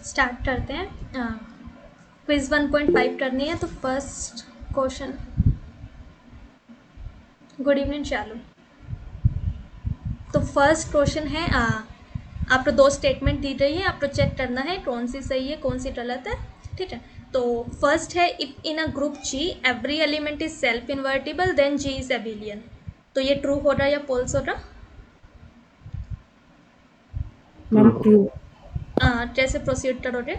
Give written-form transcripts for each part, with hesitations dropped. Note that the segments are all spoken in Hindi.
स्टार्ट करते हैं। क्विज 1.5 करनी है तो फर्स्ट क्वेश्चन। गुड इवनिंग चालू। तो फर्स्ट क्वेश्चन है, आपको दो स्टेटमेंट दी रही है, आपको चेक करना है कौन सी सही है कौन सी गलत है। ठीक है, तो फर्स्ट है if in a group G every element is self invertible then G is abelian. तो ये ट्रू हो रहा या फॉल्स हो रहा? Ma'am true. कैसे प्रोसीड करोगे?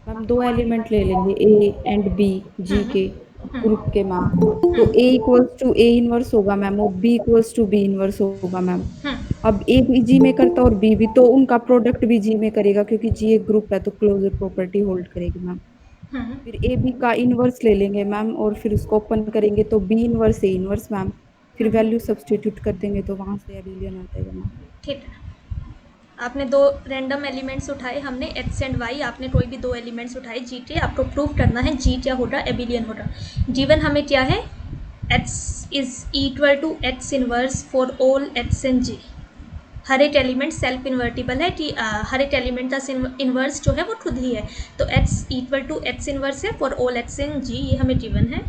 मैम दो एलिमेंट ले लेंगे ए एंड बी जी के ग्रुप के मैम। तो A equals to A inverse होगा मैम और B equals to B inverse होगा मैम। अब ए भी जी में करता और बी भी, तो उनका प्रोडक्ट भी जी में करेगा क्योंकि जी एक ग्रुप है तो क्लोजर प्रॉपर्टी होल्ड करेगी मैम। फिर ए बी का इनवर्स ले लेंगे मैम और फिर उसको ओपन करेंगे तो B inverse A inverse ma'am. फिर वैल्यू सब्स्टिट्यूट कर देंगे तो वहां से एबिलियन आ जाएगा मैम। ठीक है, आपने दो रैंडम एलिमेंट्स उठाए, हमने एक्स एंड वाई, आपने कोई भी दो एलिमेंट्स उठाए जी के, आपको प्रूव करना है जी क्या होगा एबिलियन होगा। गिवन हमें क्या है, x is equal to x inverse for all x and g. हर एक एलिमेंट सेल्फ इन्वर्टिबल है कि हर एक एलिमेंट का इन्वर्स जो है वो खुद ही है। तो X equal to X inverse है for all x and G, ये हमें गिवन है।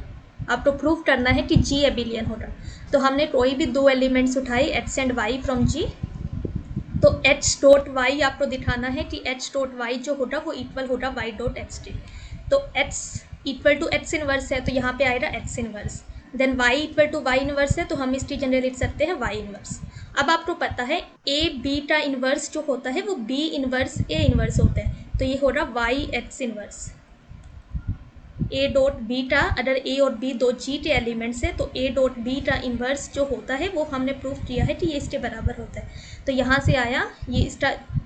आपको प्रूव करना है कि जी एबिलियन होगा। तो हमने कोई भी दो एलिमेंट्स उठाए एक्स एंड वाई फ्रॉम जी। तो एच डॉट वाई आपको दिखाना है कि एच डॉट वाई जो होगा वो इक्वल होगा वाई डॉट एक्स के। तो X equal to x inverse है तो यहाँ पे आएगा X inverse. Then Y equal to Y inverse है तो हम इसकी जनरल लिख सकते हैं वाई इनवर्स। अब आपको पता है ए बी का इनवर्स जो होता है वो बी इनवर्स ए इनवर्स होता है, तो ये होगा Y X inverse. A dot B का, अगर ए और बी दो जी के एलिमेंट्स है तो ए डॉट बी का इन्वर्स जो होता है वो हमने प्रूव किया है कि ये इसके बराबर होता है। तो यहाँ से आया ये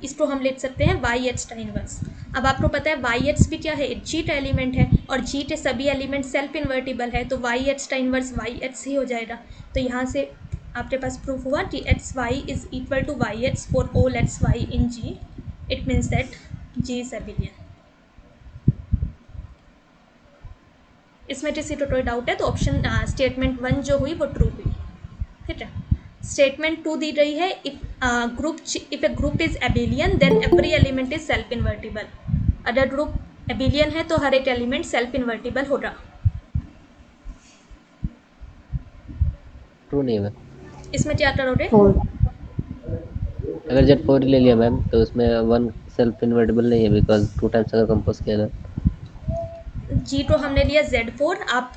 इसको हम लिख सकते हैं वाई एच का इन्वर्स। अब आपको पता है वाई एच भी क्या है, जी का एलिमेंट है और जी के सभी एलिमेंट सेल्फ इन्वर्टिबल है, तो वाई एच का इन्वर्स वाई एच ही हो जाएगा। तो यहाँ से आपके पास प्रूफ हुआ कि X Y is equal to Y H for all X Y in G. It means that G is abelian. इसमें किसी को कोई डाउट है तो ऑप्शन स्टेटमेंट 1 जो हुई वो ट्रू हुई। ठीक है, स्टेटमेंट 2 दी गई है if a group is abelian then every element is self invertible. अगर ग्रुप एबिलियन है तो हर एक एलिमेंट सेल्फ इन्वर्टिबल होगा। ट्रू नहीं है मैम। इसमें क्या करोगे? अगर जेड फोर ले लिया मैम तो उसमें वन सेल्फ इन्वर्टिबल नहीं है बिकॉज टू टाइम्स अगर कंपोज किया था। जी तो हमने लिया Z4। आप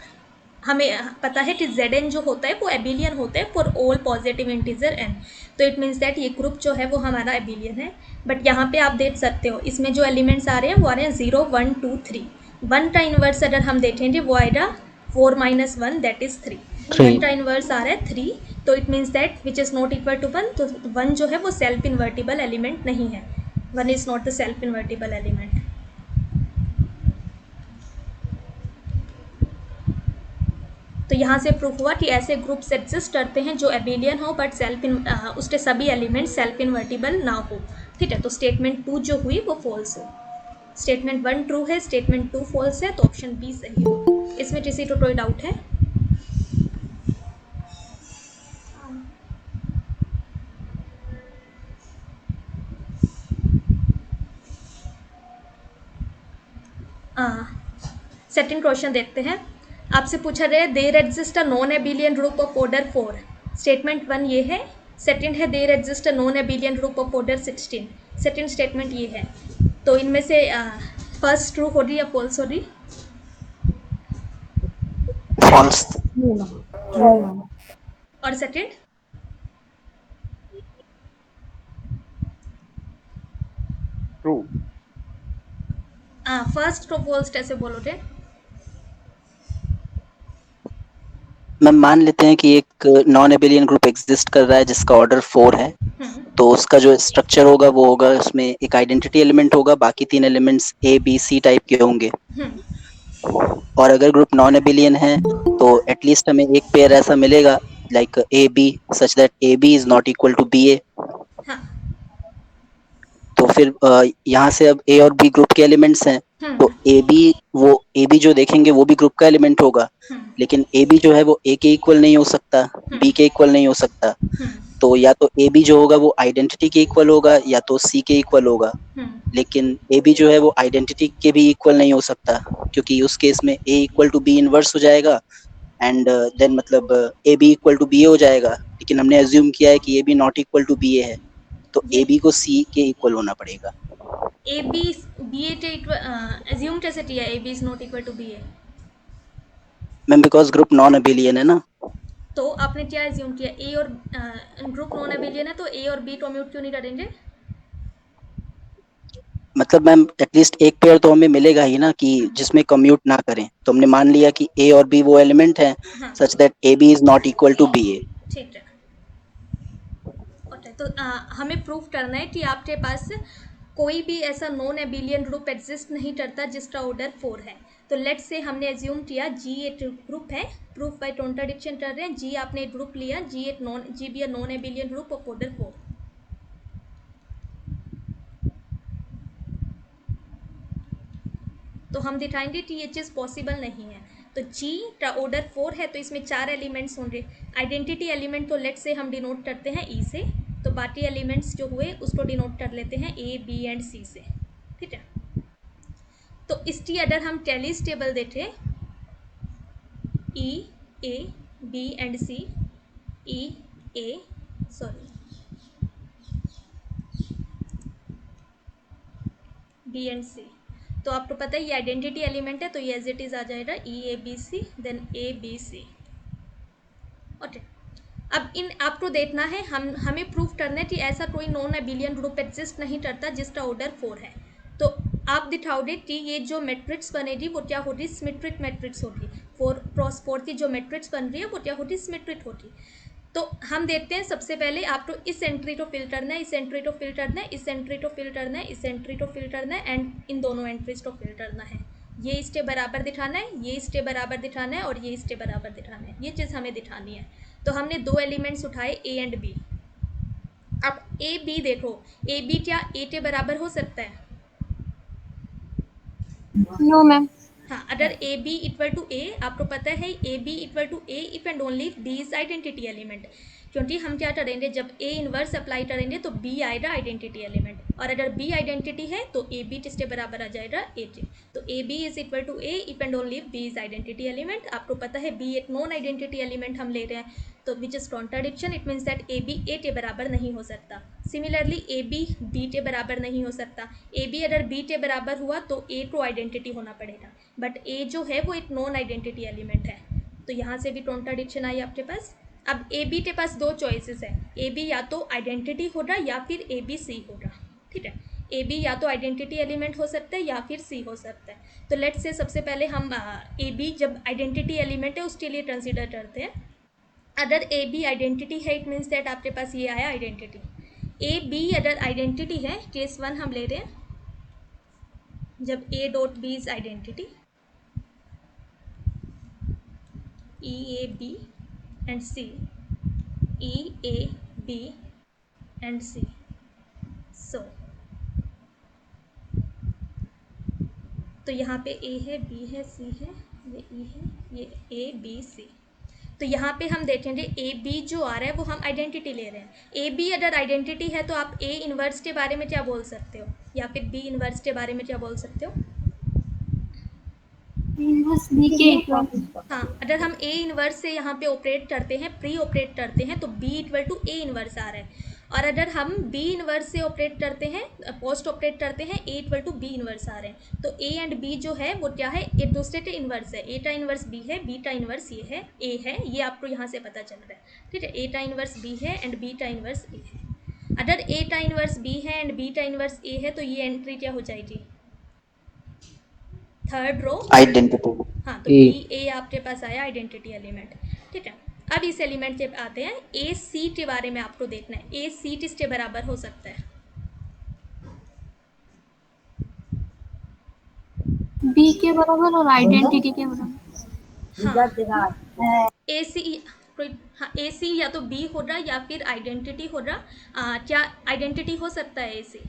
हमें पता है कि Zn जो होता है वो एबिलियन होता है for all positive integer n। तो इट मीन्स दैट ये ग्रुप जो है वो हमारा एबिलियन है। बट यहाँ पे आप देख सकते हो इसमें जो एलिमेंट्स आ रहे हैं वो आ रहे हैं 0 1 2 3। 1 का इन्वर्स अगर हम देखेंगे वो आएगा 4 - 1 दैट इज 3। 1 का इन्वर्स आ रहा है 3, तो it means that which is not equal to 1। तो 1 जो है वो सेल्फ इन्वर्टिबल एलिमेंट नहीं है। 1 is not the self invertible element. तो यहाँ से प्रूफ हुआ कि ऐसे ग्रुप्स एग्जिस्ट करते हैं जो एबिलियन हो बट उसके सभी एलिमेंट सेल्फ इन्वर्टिबल ना हो। ठीक है, तो स्टेटमेंट 2 जो हुई वो फॉल्स हो। स्टेटमेंट 1 ट्रू है, स्टेटमेंट 2 फॉल्स है, तो ऑप्शन बी सही हो। इसमें किसी को कोई डाउट है? सेकंड क्वेश्चन देखते हैं। आपसे पूछा गया there exist a non abelian group of order 4। Statement 1 ये है। सेकंड है there exist a non abelian group of order 16। Second statement ये है। तो इनमें से फर्स्ट ट्रू हो रही या फॉल्स हो रही? फॉल्स। और सेकंड? ट्रू। फर्स्ट को फॉल्स कैसे बोलोगे? मैम मान लेते हैं कि एक नॉन एबिलियन ग्रुप एग्जिस्ट कर रहा है जिसका ऑर्डर 4 है, तो उसका जो स्ट्रक्चर होगा वो होगा उसमें एक आइडेंटिटी एलिमेंट होगा, बाकी 3 elements A B C type के होंगे। और अगर ग्रुप नॉन एबिलियन है तो एटलीस्ट हमें एक पेयर ऐसा मिलेगा like A B such that A B is not equal to B A. हाँ। तो फिर यहाँ से अब ए और बी ग्रुप के एलिमेंट्स हैं, तो ए बी जो देखेंगे वो भी ग्रुप का एलिमेंट होगा, लेकिन ए बी जो है वो ए के इक्वल नहीं हो सकता, बी के इक्वल नहीं हो सकता। तो या तो ए बी जो होगा वो आइडेंटिटी के इक्वल होगा या तो सी के इक्वल होगा, लेकिन ए बी जो है वो आइडेंटिटी के भी इक्वल नहीं हो सकता, क्योंकि उस केस में A equal to B inverse हो जाएगा एंड देन मतलब A B equal to B A हो जाएगा, लेकिन हमने एज्यूम किया है कि A B not equal to B A है, तो ये ए बी को सी के इक्वल होना पड़ेगा। ए बी बी ए टे एज्यूम कैसे किया A B is not equal to B A? Ma'am because group non abelian है ना। तो आपने क्या एज्यूम किया, ए और ग्रुप नॉन एबिलियन है तो ए और बी कम्यूट क्यों नहीं करेंगे? मतलब मैम एटलीस्ट एक पेयर तो हमें मिलेगा ही ना कि जिसमें कम्यूट ना करें, तो हमने मान लिया कि ए और बी वो एलिमेंट है हाँ such that A B is not equal to B A. ठीक है। ओके, तो हमें प्रूफ करना है कि आपके पास कोई भी ऐसा नॉन एबिलियन ग्रुप एग्जिस्ट नहीं करता जिसका ऑर्डर 4 है। तो लेट्स से हमने एज्यूम किया जी एक ग्रुप है, प्रूफ बाय कॉन्ट्राडिक्शन कर रहे हैं, जी आपने एक ग्रुप लिया, G be a non abelian group of order 4। तो हम दिखाएंगे कि ये चीज़ पॉसिबल नहीं है। तो जी का ऑर्डर 4 है तो इसमें 4 एलिमेंट्स होंगे। आइडेंटिटी एलिमेंट तो लेट से हम डिनोट करते हैं ई से, तो बाकी एलिमेंट्स जो हुए उसको डिनोट कर लेते हैं ए बी एंड सी से, ठीक है। तो इसकी अगर हम कैलीज टेबल देखें, E A B and C, E A sorry B and C, तो आपको पता है ये आइडेंटिटी एलिमेंट है, तो ये एज इट इज़ आ जाएगा E A B C then A B C. Okay, अब इन आपको देखना है, हमें प्रूफ करना है कि ऐसा कोई नॉन एबिलियन ग्रुप एग्जिस्ट नहीं करता जिसका ऑर्डर 4 है। तो आप दिखाओगे कि ये जो मैट्रिक्स बनेगी वो क्या होगी, सिमेट्रिक मैट्रिक्स होगी। 4 क्रॉस 4 की जो मैट्रिक्स बन रही है वो क्या होगी, सिमेट्रिक होगी। तो हम देखते हैं, सबसे पहले आपको इस एंट्री को फिल करना है, इस एंट्री को फिल करना है, इस एंट्री को फिल करना है, इस एंट्री को फिल करना है एंड इन दोनों एंट्रीज को फिल करना है। ये इसके बराबर दिखाना है, ये इसके बराबर दिखाना है और ये इसके बराबर दिखाना है। ये चीज़ हमें दिखानी है। तो हमने दो एलिमेंट्स उठाए ए एंड बी। अब ए बी देखो, ए बी क्या ए के बराबर हो सकता है? No ma'am. हाँ, अगर A B equal to A, आपको पता है A B equal to A if and only B is identity element, क्योंकि हम क्या करेंगे, जब ए इनवर्स अप्लाई करेंगे तो बी आएगा आइडेंटिटी एलिमेंट, और अगर बी आइडेंटिटी है तो ए बी किसके बराबर आ जाएगा, ए के। तो A B is equal to A if and only B is identity element. आपको पता है बी एक नॉन आइडेंटिटी एलिमेंट हम ले रहे हैं, तो which is contradiction, it means that A B A के बराबर नहीं हो सकता। सिमिलरली ए बी बी के बराबर नहीं हो सकता। ए बी अगर बी के बराबर हुआ तो ए को आइडेंटिटी होना पड़ेगा, बट ए जो है वो एक नॉन आइडेंटिटी एलिमेंट है, तो यहाँ से भी कॉन्ट्राडिक्शन आई आपके पास। अब ए बी के पास दो चॉइसेस है, ए बी या तो आइडेंटिटी होगा या फिर ए बी सी होगा, ठीक है। ए बी या तो आइडेंटिटी एलिमेंट हो सकता है या फिर सी हो सकता है। तो लेट्स से सबसे पहले हम ए बी जब आइडेंटिटी एलिमेंट है उसके लिए कंसिडर करते हैं। अगर ए बी आइडेंटिटी है, इट मीन्स दैट आपके पास ये आया आइडेंटिटी। ए बी अगर आइडेंटिटी है, केस 1 हम ले रहे हैं, जब A dot B is identity, E A B and C, E A B and C, so तो यहाँ पे ए है, बी है, सी है, ये ई है, ये ए बी सी। तो यहाँ पे हम देखेंगे ए बी जो आ रहा है वो हम आइडेंटिटी ले रहे हैं। ए बी अगर आइडेंटिटी है तो आप ए इनवर्स के बारे में क्या बोल सकते हो, या फिर बी इनवर्स के बारे में क्या बोल सकते हो? इनवर्स बी के इक्वल। हाँ, अगर हम ए इनवर्स से यहाँ पे ऑपरेट करते हैं, प्री ऑपरेट करते हैं, तो B equal to A inverse आ रहा है। और अगर हम बी इनवर्स से ऑपरेट करते हैं, पोस्ट ऑपरेट करते हैं, ए इक्वल टू बी इनवर्स आ रहे हैं। तो ए एंड बी जो है वो क्या है, एक दूसरे के इनवर्स है। ए का इनवर्स बी है, बी का इनवर्स ये है, ए है, ये आपको यहाँ से पता चल रहा है, ठीक है। ए का इनवर्स बी है एंड बी का इनवर्स ए है। अगर ए का इनवर्स बी है एंड बी का इनवर्स ए है तो ये एंट्री क्या हो जाएगी, थर्ड रो आइडेंटिटी। हाँ, तो बी ए आपके पास आया आइडेंटिटी एलिमेंट, ठीक है। अब इस एलिमेंट के आते हैं, ए सी के बारे में आपको देखना है। ए सी किसके बराबर हो सकता है? बी के बराबर और आइडेंटिटी के बराबर। हाँ, ए सी कोई, हाँ ए सी या तो बी होगा या फिर आइडेंटिटी होगा। क्या आइडेंटिटी हो सकता है ए सी?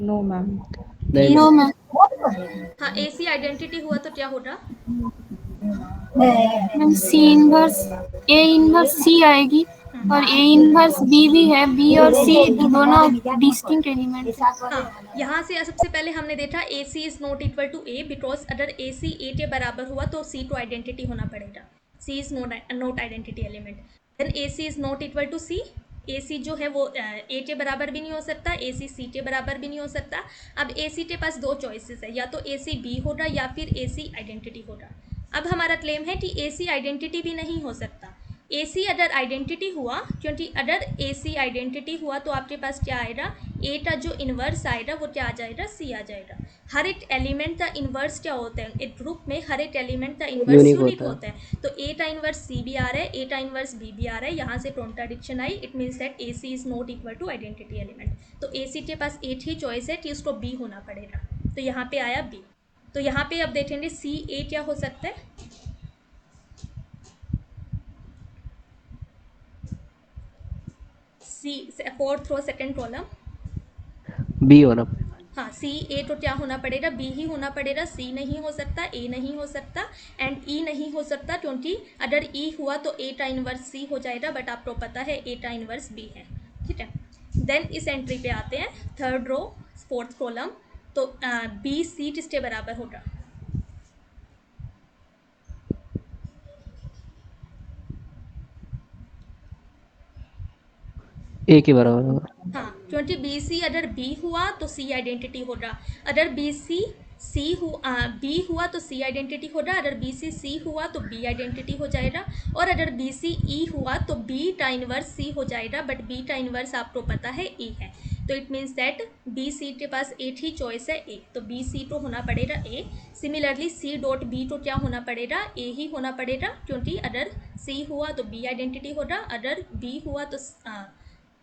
No ma'am. नहीं नो मैम। हाँ, ए सी आइडेंटिटी हुआ तो क्या होगा? Ma'am C inverse A inverse C आएगी और ए इनवर्स बी भी है, बी और सी दोनों डिस्टिंक्ट एलिमेंट है। हाँ, यहाँ से सबसे पहले हमने देखा A C is not equal to A, because अगर ए सी ए के बराबर हुआ तो सी तो आइडेंटिटी होना पड़ेगा, C is not identity element. Then A C is not equal to C, A C जो है वो ए के बराबर भी नहीं हो सकता, ए सी के बराबर भी नहीं हो सकता। अब ए सी के पास दो चॉइसेस है, या तो ए सी बी होगा या फिर ए सी आइडेंटिटी होगा। अब हमारा क्लेम है कि ए सी आइडेंटिटी भी नहीं हो सकता। ए सी अगर आइडेंटिटी हुआ, क्योंकि अगर ए सी आइडेंटिटी हुआ तो आपके पास क्या आएगा, ए का जो इन्वर्स आएगा वो क्या आ जाएगा, सी आ जाएगा। हर एक एलिमेंट का इन्वर्स क्या होता है, एक ग्रुप में हर एक एलिमेंट का इन्वर्स यूनिक यूनिक होता है। होता है। तो ए का इन्वर्स सी भी आ रहा है, ए का इन्वर्स बी भी आ रहा है, यहाँ से कॉन्ट्राडिक्शन आई, it means that A C is not equal to identity element. तो ए सी के पास एक ही चॉइस है कि उसको बी होना पड़ेगा, तो यहाँ पे आया बी। तो यहाँ पे अब देखेंगे सी ए क्या हो सकता है, C fourth row second column, B होना पड़ेगा। हाँ सी ए तो क्या होना पड़ेगा, बी ही होना पड़ेगा, सी नहीं हो सकता, ए नहीं हो सकता एंड ई नहीं हो सकता, क्योंकि अगर ई हुआ तो ए का इन्वर्स सी हो जाएगा, बट आपको पता है ए का इन्वर्स बी है, ठीक है। देन इस एंट्री पे आते हैं, थर्ड रो फोर्थ कॉलम, तो बी सी किसके बराबर होगा, ए के बराबर होगा। हाँ, क्योंकि बी सी अगर बी हुआ तो सी आइडेंटिटी होगा, अगर बी सी सी हुआ बी हुआ तो सी आइडेंटिटी होगा, अगर बी सी सी हुआ तो बी आइडेंटिटी हो जाएगा, और अगर बी सी ई हुआ तो बी का इन्वर्स सी हो जाएगा, बट बी का इन्वर्स आपको पता है ई है। तो it means that B C के पास एक ही चॉइस है ए, तो बी सी तो होना पड़ेगा ए। सिमिलरली सी डॉट बी तो क्या होना पड़ेगा, ए ही होना पड़ेगा, क्योंकि अगर सी हुआ तो बी आइडेंटिटी होगा, अगर बी हुआ तो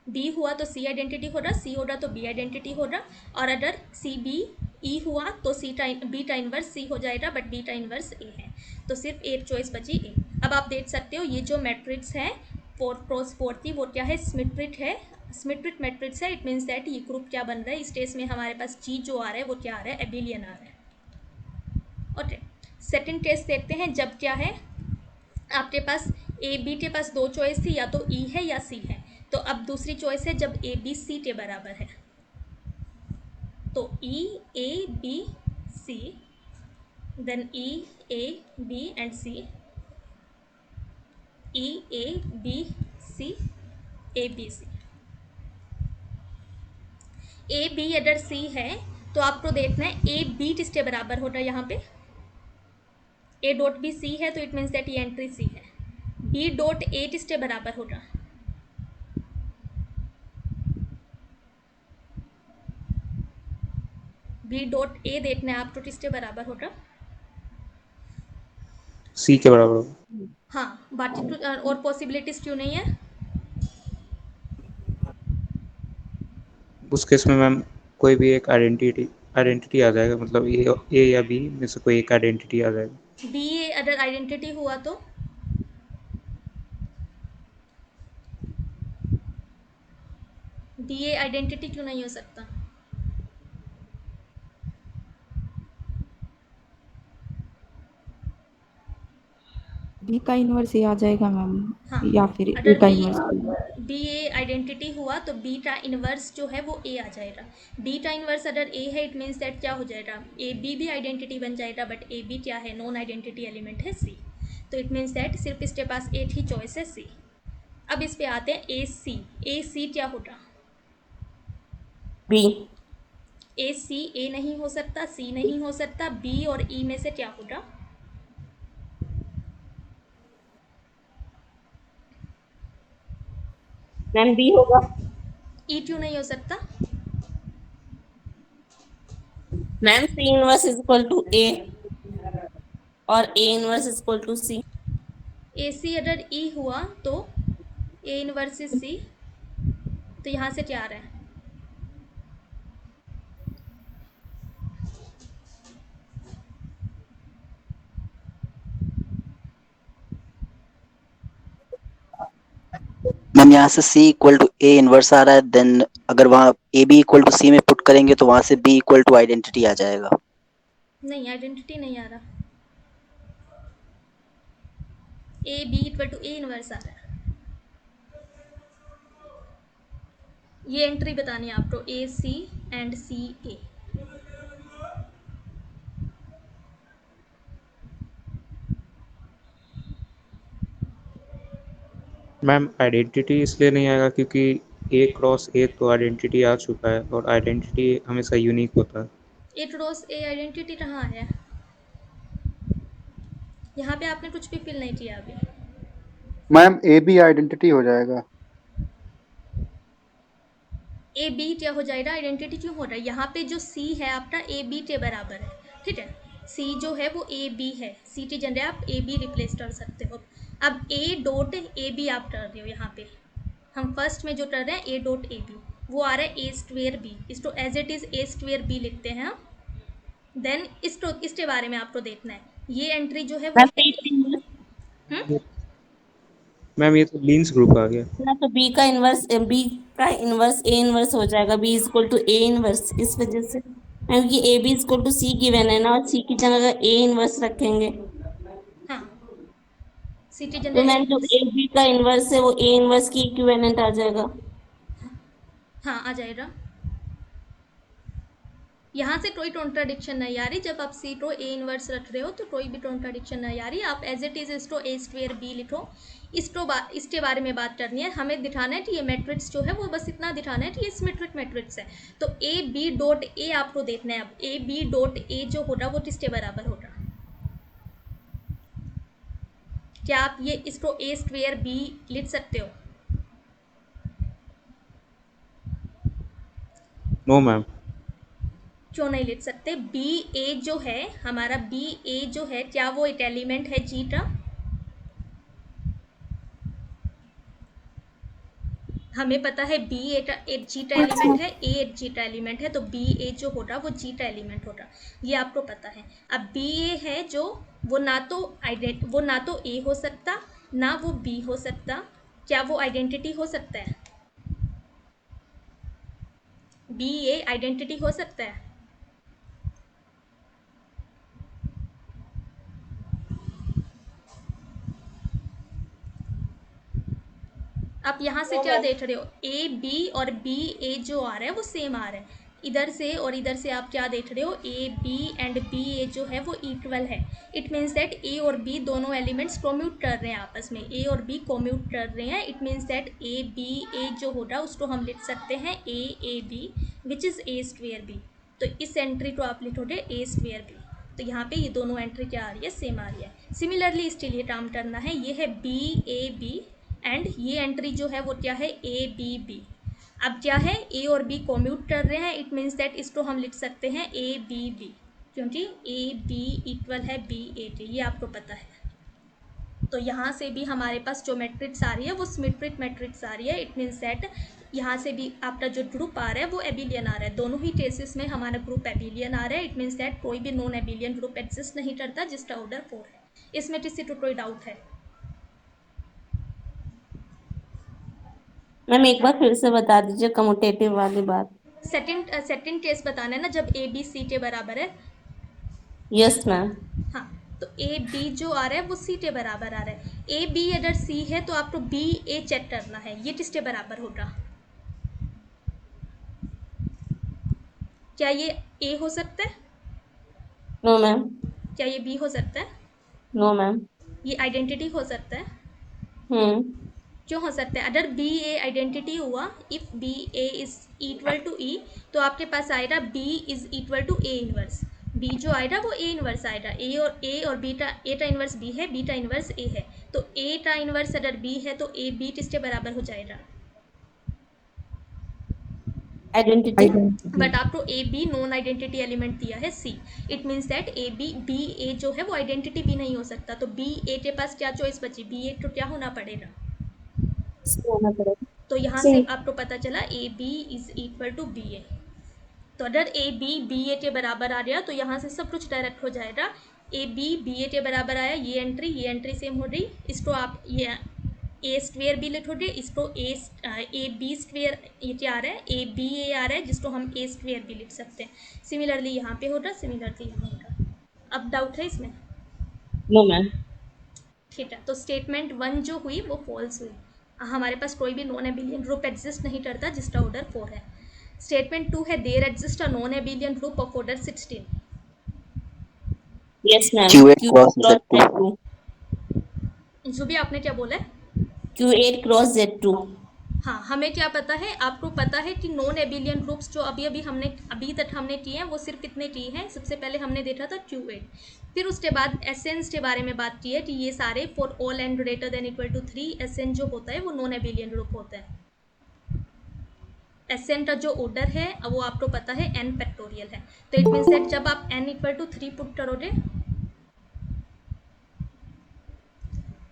बी हुआ तो सी आइडेंटिटी होगा, सी होगा तो बी आइडेंटिटी होगा, और अगर सी बी ई हुआ तो सी टाइम बी का इन्वर्स सी हो जाएगा, बट बी का इन्वर्स ए है, तो सिर्फ एक चॉइस बची ए। अब आप देख सकते हो ये जो मैट्रिक्स है 4 क्रॉस 4 की, वो क्या है, सिमेट्रिक है, सिमेट्रिक मैट्रिक्स है। इट मीन्स दैट ये ग्रुप क्या बन रहा है, इस केस में हमारे पास जी जो आ रहा है वो क्या आ रहा है, एबिलियन आ रहा है। ओके, सेकेंड केस देखते हैं, जब क्या है आपके पास ए बी के पास दो चॉइस थी, या तो ई है या सी है, तो अब दूसरी चॉइस है जब ए बी सी के बराबर है, तो E A B C, then E A B and C, E A B C, A B C. A B अगर सी है तो आपको देखना है ए बी किसके बराबर होगा, यहाँ पे ए डॉट बी सी है, तो इट मीन्स दैट ये एंट्री सी है। बी डॉट ए किसके बराबर होगा, बी डॉट ए देखना है आपको किसके बराबर होगा, सी के बराबर होगा। हाँ, बाकी और पॉसिबिलिटीज क्यों नहीं है, उस केस में मैम कोई भी एक आइडेंटिटी आ जाएगा, मतलब ए या बी में से कोई एक आइडेंटिटी आ जाएगा। बी ए अगर आइडेंटिटी हुआ तो बी ए आइडेंटिटी क्यों नहीं हो सकता, बी का इन्वर्स ये आ जाएगा मैम, हाँ, या फिर ए अगर का इन्वर्स। बी ए आइडेंटिटी हुआ तो बी का इन्वर्स जो है वो ए आ जाएगा। बी का इन्वर्स अगर ए है, इट मीन्स दैट क्या हो जाएगा, ए बी भी आइडेंटिटी बन जाएगा, बट ए बी क्या है, नॉन आइडेंटिटी एलिमेंट है सी, तो इट मीन्स दैट सिर्फ इसके पास एक ही चॉइस है सी। अब इस पे आते हैं ए सी, ए सी क्या होगा, बी। ए सी ए नहीं हो सकता, सी नहीं हो सकता, बी और ई में से क्या होगा, मैम बी होगा। ई क्यों नहीं हो सकता, ma'am C inverse is equal to A और A inverse is equal to C. A C अगर ई हुआ तो ए इनवर्स सी, तो यहाँ से क्या आ रहा है, मैम यहाँ से C equal to A inverse आ रहा है, देन अगर वहाँ A B equal to C में पुट करेंगे तो वहां से बी इक्वल टू आइडेंटिटी आ जाएगा। नहीं आइडेंटिटी नहीं आ रहा, A B equal to A inverse आ रहा है। ये एंट्री बतानी है आपको, A C and C A. Ma'am identity इसलिए नहीं आएगा क्योंकि ए क्रॉस ए तो आइडेंटिटी आ चुका है और आइडेंटिटी हमेशा यूनिक होता है। ए क्रॉस ए आइडेंटिटी कहाँ है? यहाँ पे आपने कुछ भी फिल नहीं किया अभी। मैम ए बी आइडेंटिटी हो जाएगा। ए बी क्या हो जाएगा? आइडेंटिटी क्यों हो रहा है? यहाँ पे जो सी है आपका ए बी के बराबर है, ठीक है। सी जो है वो ए बी है, सी की जगह आप ए बी रिप्लेस कर सकते हो। अब ए डॉट ए बी आप कर रहे हो यहाँ पे, हम फर्स्ट में जो कर रहे हैं ए डॉट ए बी, वो आ रहा है ए स्क्वेयर बी। इसको as it is A square B लिखते हैं हम। देन इसके बारे में आपको देखना है, ये एंट्री जो है वो मैम ये तो लीन्स ग्रुप आ गया ना, तो बी का इनवर्स ए इनवर्स हो जाएगा, B is equal to A inverse. इस वजह से क्योंकि A B is equal to C given है ना, और सी की जगह अगर ए इनवर्स रखेंगे हाँ, सी की तो जगह मैम जो ए बी का इनवर्स है वो ए इनवर्स की इक्विवेलेंट आ जाएगा। हाँ आ जाएगा। यहाँ से कोई कॉन्ट्राडिक्शन नहीं आ रही, जब आप सी को ए इनवर्स रख रहे हो तो कोई भी कॉन्ट्राडिक्शन नहीं आ रही। आप एज इट इज इसको ए स्क्वेयर बी लिखो। इसके बारे में बात करनी है, हमें दिखाना है कि ये मैट्रिक्स जो है वो बस इतना दिखाना है कि ये सिमेट्रिक मैट्रिक्स है। तो ए बी डॉट ए आपको देखना है। अब ए बी डॉट ए जो होगा वो किसके बराबर होगा? क्या आप ये इसको ए स्क्वेयर बी लिख सकते हो? No ma'am. क्यों नहीं लिख सकते? बी ए जो है हमारा, बी ए जो है क्या वो एक एलिमेंट है जी का? हमें पता है बी एक जी का एलिमेंट है, ए एक जी का एलिमेंट है, तो बी ए जो होगा वो जी का एलिमेंट होगा, ये आपको पता है। अब बी ए है जो वो ना तो ए हो सकता ना वो बी हो सकता। क्या वो आइडेंटिटी हो सकता है? बी ए आइडेंटिटी हो सकता है? आप यहाँ से क्या देख रहे हो? ए बी और बी ए जो आ रहा है वो सेम आ रहा है। इधर से और इधर से आप क्या देख रहे हो? ए बी एंड बी ए जो है वो इक्वल है। इट मीन्स दैट ए और बी दोनों एलिमेंट्स कोम्यूट कर रहे हैं आपस में, ए और बी कोम्यूट कर रहे हैं। It means that A B A जो होगा उसको हम लिख सकते हैं A B which is A square B. तो इस एंट्री को आप लिखोगे ए स्क्वेयर बी। तो यहाँ पे ये दोनों एंट्री क्या आ रही है? सेम आ रही है। सिमिलरली इसके लिए काम करना है, ये है बी ए बी एंड ये एंट्री जो है वो क्या है? A B B. अब क्या है? ए और बी कोम्यूट कर रहे हैं, इट मीन्स दैट इसको हम लिख सकते हैं ए बी बी, क्योंकि ए बी इक्वल है बी ए के, ये आपको पता है। तो यहाँ से भी हमारे पास जो मैट्रिक्स आ रही है वो सिमेट्रिक मैट्रिक्स आ रही है। इट मीन्स दैट यहाँ से भी आपका जो ग्रुप आ रहा है वो एबिलियन आ रहा है। दोनों ही केसेस में हमारा ग्रुप एबिलियन आ रहा है। इट मीन्स दैट कोई भी नॉन एबिलियन ग्रुप एग्जिस्ट नहीं करता जिसका ऑर्डर 4 है। इसमें किसी को कोई डाउट है? मैम एक बार फिर से बता दीजिए कम्यूटेटिव वाली बात। सेकंड केस बताना है ना, जब ए बी सी के बराबर है। Yes ma'am. हाँ, तो ए बी जो आ रहा है वो सी के बराबर आ रहा है। ए बी अगर सी है तो आपको बी ए चेक करना है, ये किसके बराबर होगा? क्या ये ए हो सकता है? No ma'am. क्या ये बी हो सकता है? No ma'am. ये आइडेंटिटी हो सकता है? क्यों हो सकता है? अगर बी ए आइडेंटिटी हुआ, if B A is equal to E, तो आपके पास आएगा B is equal to A inverse. B जो आएगा वो ए इनवर्स आएगा। ए और बी का, ए का इनवर्स बी है, बी का इनवर्स ए है, तो ए का इनवर्स अगर बी है तो ए बी किसके बराबर हो जाएगा? आइडेंटिटी। बट आपको A B non identity element दिया है C. It means that A B B A जो है वो आइडेंटिटी भी नहीं हो सकता। तो बी ए के पास क्या चॉइस बची? बी ए को क्या होना पड़ेगा? तो यहाँ से आपको पता चला A B is equal to B A. तो अगर ए बी बी ए के बराबर आ गया तो यहाँ से सब कुछ डायरेक्ट हो जाएगा। ए बी ए के बराबर आया, ये एंट्री सेम हो रही। इसको आप ये ए स्क्वेयर बी लिखोगे, इसको ए बी स्क्वेयर, ये क्या आ रहा है? ए बी ए आ रहा है, जिसको हम ए स्क्वेयर भी लिख सकते हैं। सिमिलरली यहाँ पे होगा, सिमिलरली यहाँ होगा। अब डाउट है इसमें? No ma'am. ठीक है, तो स्टेटमेंट 1 जो हुई वो फॉल्स हुई, हमारे पास कोई भी नॉन एबिलियन ग्रुप एग्जिस्ट नहीं करता जिसका ऑर्डर 4 है। स्टेटमेंट 2 है there exist a non abelian group of order 16। Yes ma'am, Q8 Q cross cross Z2। Z2, जो भी आपने क्या बोला है? Q8 cross Z2। हाँ, हमें क्या पता है, आपको पता है कि नॉन एबिलियन ग्रुप्स जो अभी तक हमने किए हैं वो सिर्फ कितने किए हैं? सबसे पहले हमने देखा था Q8, फिर उसके बाद एसेंस के बारे में बात की है कि ये सारे for all N greater than equal to 3 S n जो होता है वो नॉन एबिलियन ग्रुप होता है। एसेन का जो ऑर्डर है वो आपको पता है n फैक्टोरियल है, तो इट मीन्स दैट जब आप n इक्वल टू 3 पुट करोगे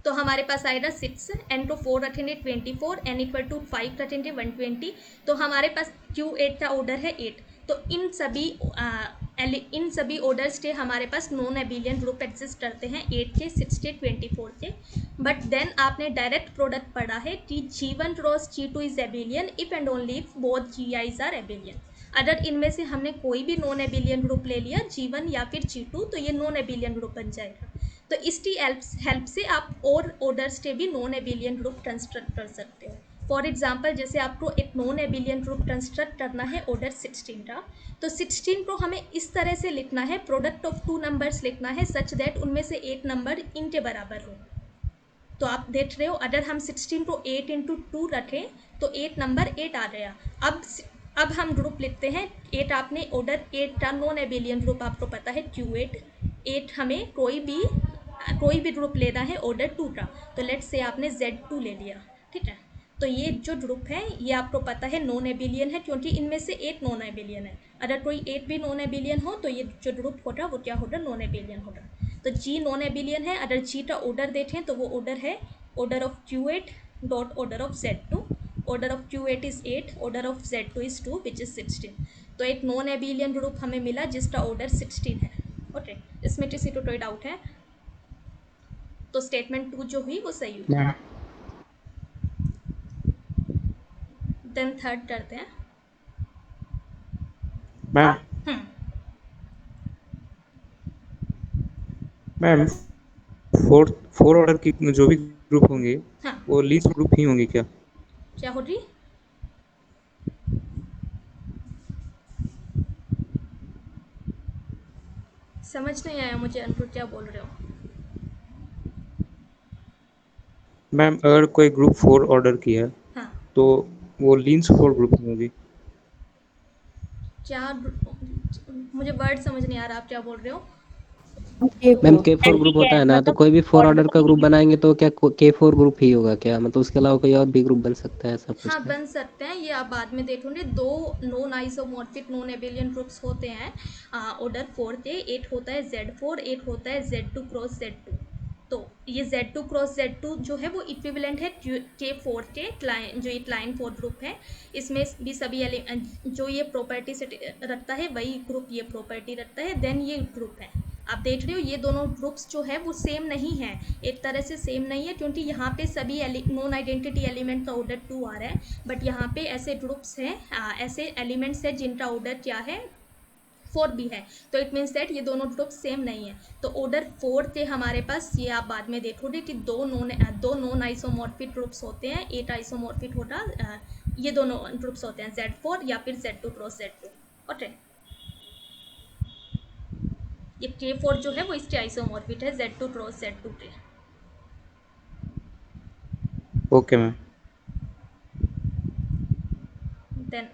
तो हमारे पास आएगा 6, n को 4 रखेंगे 24, n इक्वल टू 5 रखेंगे 120, तो हमारे पास Q8 का ऑर्डर है 8। तो इन सभी ऑर्डर्स के हमारे पास नॉन एबिलियन ग्रुप एग्जिस्ट करते हैं 8 के, 6 के, 24 के। बट देन आपने डायरेक्ट प्रोडक्ट पढ़ा है कि G1 cross G2 is abelian if and only if both GIs are abelian. अगर इनमें से हमने कोई भी नॉन एबिलियन ग्रुप ले लिया G1 या फिर G2 तो ये नॉन एबिलियन ग्रुप बन जाएगा। तो इसकी हेल्प से आप और ऑर्डर्स के भी नॉन एबिलियन ग्रुप कंस्ट्रक्ट कर सकते हो। फॉर एग्जाम्पल जैसे आपको एक नॉन एबिलियन ग्रुप कंस्ट्रक्ट करना है ऑर्डर 16 का, तो 16 को हमें इस तरह से लिखना है, प्रोडक्ट ऑफ 2 नंबर्स लिखना है सच दैट उनमें से एक नंबर इनके बराबर हो। तो आप देख रहे हो अगर हम 16 को 8 इंटू 2 रखें तो 8 नंबर 8 आ गया। अब हम ग्रुप लिखते हैं 8, आपने ऑर्डर 8 का नॉन एबिलियन ग्रुप आपको पता है Q8। 8 हमें कोई भी ग्रुप लेना है ऑर्डर 2 का, तो लेट्स से आपने Z2 ले लिया, ठीक है। तो ये जो ग्रुप है ये आपको पता है नॉन एबिलियन है क्योंकि इनमें से एक नॉन एबिलियन है। अगर कोई एक भी नॉन एबिलियन हो तो ये जो ग्रुप होगा वो क्या होगा? नॉन एबिलियन होगा। तो G नॉन एबिलियन है। अगर G का ऑर्डर देखें तो वो ऑर्डर है order of Q8 dot order of Z2। Order of Q8 is 8, order of Z2 is 2 which is 16। तो एक नॉन एबिलियन ग्रुप हमें मिला जिसका ऑर्डर 16 है। ओके, इसमें किसी को कोई डाउट है? तो स्टेटमेंट 2 जो हुई वो सही हुई। मैम देन थर्ड करते हैं। Ma'am ma'am four four order की जो भी ग्रुप होंगे हाँ, वो लीस्ट ग्रुप ही होंगे क्या? क्या हो रही? समझ नहीं आया मुझे अनुरुद्ध, क्या बोल रहे हो? मैम अगर कोई ग्रुप 4 ऑर्डर की है हाँ, तो वो लीस्ट 4 ग्रुप में होगी। क्या मुझे वर्ड समझ नहीं आ रहा, आप क्या बोल रहे हो? मैम K4 ग्रुप होता है ना, तो कोई भी 4 ऑर्डर का ग्रुप बनाएंगे तो क्या K4 ग्रुप ही होगा क्या? मतलब उसके अलावा कोई और भी ग्रुप बन सकता है, ऐसा पूछ हाँ, रहे हैं। बन सकते हैं, ये आप बाद में देखोगे। 2 नॉन आइसोमॉर्फिक नॉन एबिलियन ग्रुप्स होते हैं ऑर्डर 4 के। 8 होता है Z4, 8 होता है Z2 क्रॉस Z2। तो ये Z2 क्रॉस Z2 जो है वो इक्विवेलेंट है K4 के जो ये क्लाइन 4 ग्रुप है। इसमें भी सभी जो ये प्रॉपर्टी से रखता है वही ग्रुप ये प्रॉपर्टी रखता है, देन ये ग्रुप है। आप देख रहे हो ये दोनों ग्रुप्स जो है वो सेम नहीं है, एक तरह से सेम नहीं है क्योंकि यहाँ पे सभी नॉन आइडेंटिटी एलिमेंट का ऑर्डर 2 आ रहा है, बट यहाँ पे ऐसे ग्रुप्स हैं, ऐसे एलिमेंट्स हैं जिनका ऑर्डर क्या है? 4 भी है। तो इट मीन्स दैट ये दोनों ग्रुप सेम नहीं है। तो ऑर्डर 4 के हमारे पास ये आप बाद में देखोगे कि दो नॉन आइसोमॉर्फिक ग्रुप्स होते हैं, 8 आइसोमॉर्फिक होता ये दोनों ग्रुप्स होते हैं Z4 या फिर Z2 क्रॉस Z2। ओके, ये K4 जो है वो इसके आइसोमॉर्फिक है Z2 क्रॉस Z2 के। Okay ma'am. देन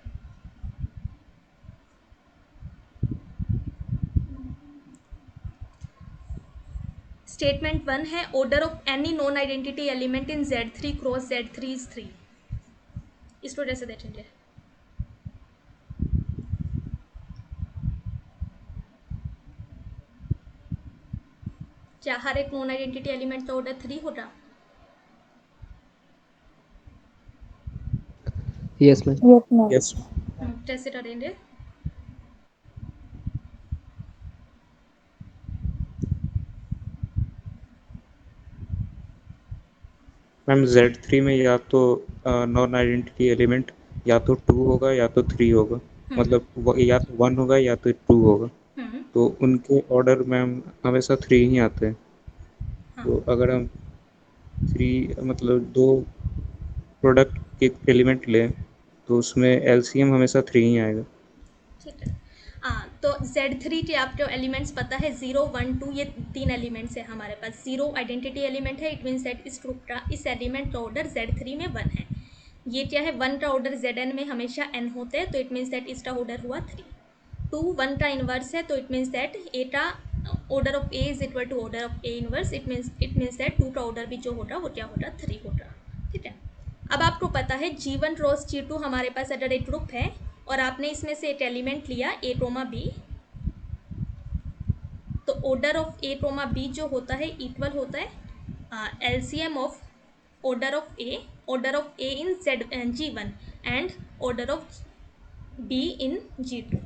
स्टेटमेंट 1 है order of any non identity element in Z3 cross Z3 is 3। इसको कैसे देखेंगे? क्या हर एक नॉन आइडेंटिटी एलिमेंट का ऑर्डर 3 होगा? Yes ma'am. यस कैसे करेंगे? मैम Z3 में या तो नॉन आइडेंटिटी एलिमेंट या तो 2 होगा या तो 3 होगा, मतलब या तो 1 होगा या तो 2 होगा। तो उनके ऑर्डर मैम हमेशा 3 ही आते हैं। हाँ, तो अगर हम थ्री मतलब दो प्रोडक्ट के एलिमेंट लें तो उसमें एलसीएम हमेशा 3 ही आएगा। ठीक है। तो Z3 के आपको एलिमेंट्स पता है 0 1 2 ये 3 एलिमेंट्स है हमारे पास। 0 आइडेंटिटी एलिमेंट है, इट मीन्स दैट इस ग्रुप का इस एलिमेंट का ऑर्डर Z3 में 1 है। ये क्या है 1 का ऑर्डर Zn में हमेशा n होते हैं, तो इट मीन्स दैट इसका ऑर्डर हुआ 3। 2 1 का इन्वर्स है, तो इट मीन्स दैट ए का order of A is equal to order of A inverse, it means that 2 का ऑर्डर भी जो होगा वो क्या होगा 3 होगा। ठीक है। अब आपको पता है G1 क्रॉस G2 हमारे पास अगर एक ग्रुप है और आपने इसमें से एक एलिमेंट लिया A, B, तो ऑर्डर ऑफ A, B जो होता है इक्वल होता है LCM of order of A in G1 and order of B in G2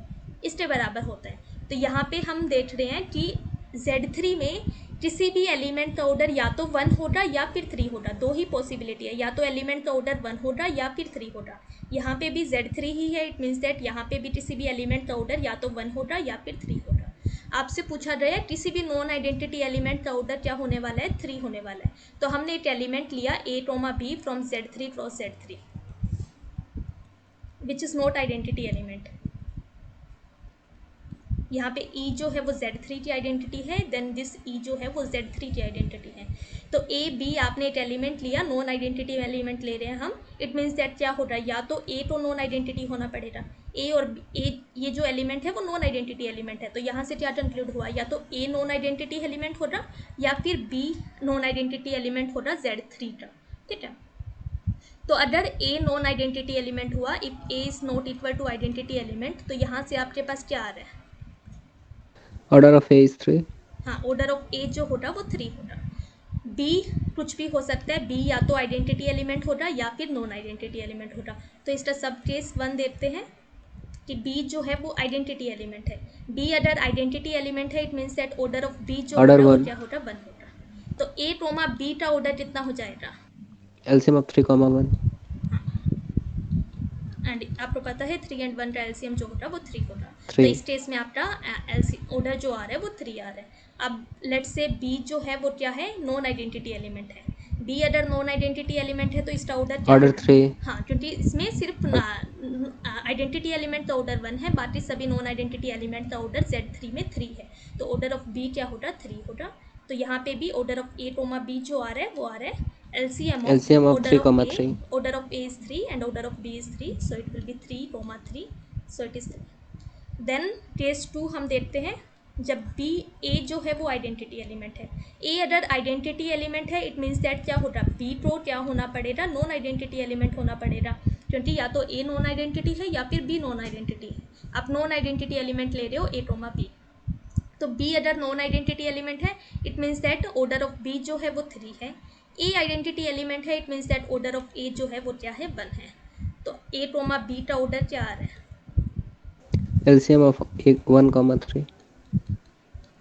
इसके बराबर होता है। तो यहाँ पे हम देख रहे हैं कि Z3 में किसी भी एलिमेंट का ऑर्डर या तो 1 होगा या फिर 3 होगा, दो ही पॉसिबिलिटी है, या तो एलिमेंट का ऑर्डर 1 होगा या फिर 3 होगा। यहाँ पे भी Z3 ही है, इट मीन्स दैट यहाँ पे भी किसी भी एलिमेंट का ऑर्डर या तो 1 होगा या फिर 3 होगा। आपसे पूछा गया है किसी भी नॉन आइडेंटिटी एलिमेंट का ऑर्डर क्या होने वाला है 3 होने वाला है। तो हमने एक एलिमेंट लिया A, B from Z3 cross Z3 which is not identity element. यहाँ पे E जो है वो Z3 की आइडेंटिटी है, देन दिस E जो है वो Z3 की आइडेंटिटी है। तो A B आपने एक एलिमेंट लिया, नॉन आइडेंटिटी एलिमेंट ले रहे हैं हम, इट मीन्स दैट क्या हो रहा है या तो A तो नॉन आइडेंटिटी होना पड़ेगा, A और A ये जो एलिमेंट है वो नॉन आइडेंटिटी एलिमेंट है, तो यहाँ से क्या कंक्लूड हुआ या तो A नॉन आइडेंटिटी एलिमेंट होगा या फिर B नॉन आइडेंटिटी एलिमेंट होगा Z3 का। ठीक है। तो अगर A नॉन आइडेंटिटी एलिमेंट हुआ, if A is not equal to identity element, तो यहाँ से आपके पास क्या आ रहा है ऑर्डर ऑफ ए इज 3। हाँ, ऑर्डर ऑफ A जो होगा वो 3 होगा। B कुछ भी हो सकता है, B या तो आइडेंटिटी एलिमेंट होगा या फिर नॉन आइडेंटिटी एलिमेंट होगा। तो इसका सब केस 1 देखते हैं कि B जो है वो आइडेंटिटी एलिमेंट है। B अगर आइडेंटिटी एलिमेंट है, it means that order of B जो Order होगा वो 1. क्या होगा 1 होगा। तो A, B का ऑर्डर कितना हो जाएगा एलसीएम ऑफ 3, 1। एंड आपको पता है 3 एंड 1 का एलसीएम जो होगा वो 3 होगा। तो 3. इस केस में आपका ऑर्डर जो आ रहा है वो 3 आ रहा है। अब लेट्स से B जो है वो क्या है नॉन आइडेंटिटी एलिमेंट है। B अगर नॉन आइडेंटिटी एलिमेंट है तो इसका ऑर्डर क्या ऑर्डर है 3. हाँ, क्योंकि इसमें सिर्फ आइडेंटिटी एलिमेंट का ऑर्डर 1 है, बाकी सभी नॉन आइडेंटिटी एलिमेंट का ऑर्डर Z3 में 3 है। तो ऑर्डर ऑफ B क्या होगा 3 होगा। तो यहाँ पे भी ऑर्डर ऑफ A, B जो आ रहा है वो आ रहा है LCM LCM of order 3, of A, 3. order of A is 3 and order of B is 3, so it will be 3, 3, so it is 3. Then case 2 हम देखते हैं जब B A जो है वो आइडेंटिटी एलिमेंट है। A अगर आइडेंटिटी एलिमेंट है, इट मीन्स दैट क्या होगा B को क्या होना पड़ेगा नॉन आइडेंटिटी एलिमेंट होना पड़ेगा, क्योंकि या तो A नॉन आइडेंटिटी है या फिर B नॉन आइडेंटिटी है। आप नॉन आइडेंटिटी एलिमेंट ले रहे हो A, B, तो B अगर नॉन आइडेंटिटी एलिमेंट है, it means that order of B जो है वो 3 है। A आइडेंटिटी एलिमेंट है, it means that order of A जो है वो क्या है 1 है। तो A, B का ऑर्डर क्या आ रहा है एलसीएम ऑफ 1, 3.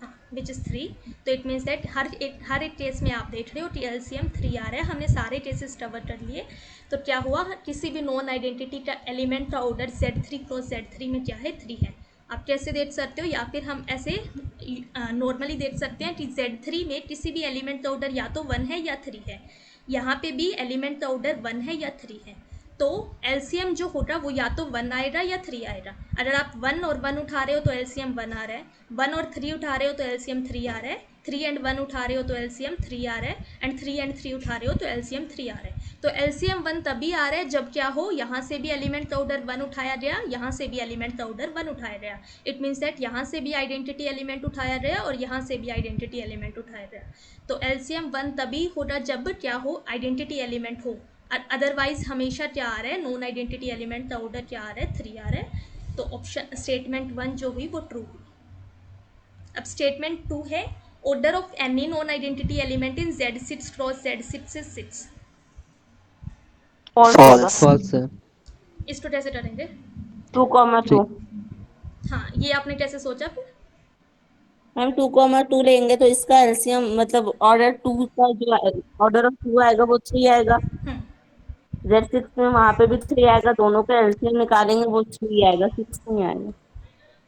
हाँ, विच इज़ 3। तो इट मीन्स दैट हर एक केस में आप देख रहे हो कि एलसीएम 3 आ रहा है। हमने सारे केसेस कवर कर लिए। तो क्या हुआ किसी भी नॉन आइडेंटिटी का एलिमेंट का ऑर्डर Z3 क्रॉस Z3 में क्या है 3 है। आप कैसे देख सकते हो, या फिर हम ऐसे नॉर्मली देख सकते हैं कि Z3 में किसी भी एलिमेंट का ऑर्डर या तो 1 है या 3 है। यहाँ पे भी एलिमेंट का ऑर्डर 1 है या 3 है। तो एलसीएम जो होगा वो या तो 1 आएगा या 3 आएगा। अगर आप 1 और 1 उठा रहे हो तो एलसीएम 1 आ रहा है, 1 और 3 उठा रहे हो तो एलसीएम 3 आ रहा है, 3 एंड 1 उठा रहे हो तो एलसीएम 3 आ रहा है, एंड 3 एंड 3 उठा रहे हो तो एलसीएम 3 आ रहा है। तो एलसीएम 1 तभी आ रहा है जब क्या हो यहाँ से भी एलिमेंट का ऑर्डर 1 उठाया गया, यहाँ से भी एलिमेंट का ऑर्डर 1 उठाया गया। इट मीन्स दैट यहाँ से भी आइडेंटिटी एलिमेंट उठाया गया और यहाँ से भी आइडेंटिटी एलिमेंट उठाया गया। तो एलसीएम 1 तभी होगा जब क्या हो आइडेंटिटी एलिमेंट हो, अदरवाइज हमेशा क्या आ रहा है नॉन आइडेंटिटी एलिमेंट का ऑर्डर क्या आ रहा है 3 आ रहा है। तो ऑप्शन स्टेटमेंट 1 जो हुई वो ट्रू हुई। अब स्टेटमेंट 2 है order of any non identity element in Z6 cross Z6 is 6। False. False sir. इसको कैसे करेंगे 2, 2 हाँ, ये आपने कैसे सोचा फिर मैम 2, 2 लेंगे तो इसका एलसीएम मतलब ऑर्डर 2 का जो ऑर्डर ऑफ 2 आएगा वो 3 आएगा। Z6 में वहां पे भी 3 आएगा, दोनों का एलसीएम निकालेंगे वो 3 आएगा, 6 नहीं आएगा।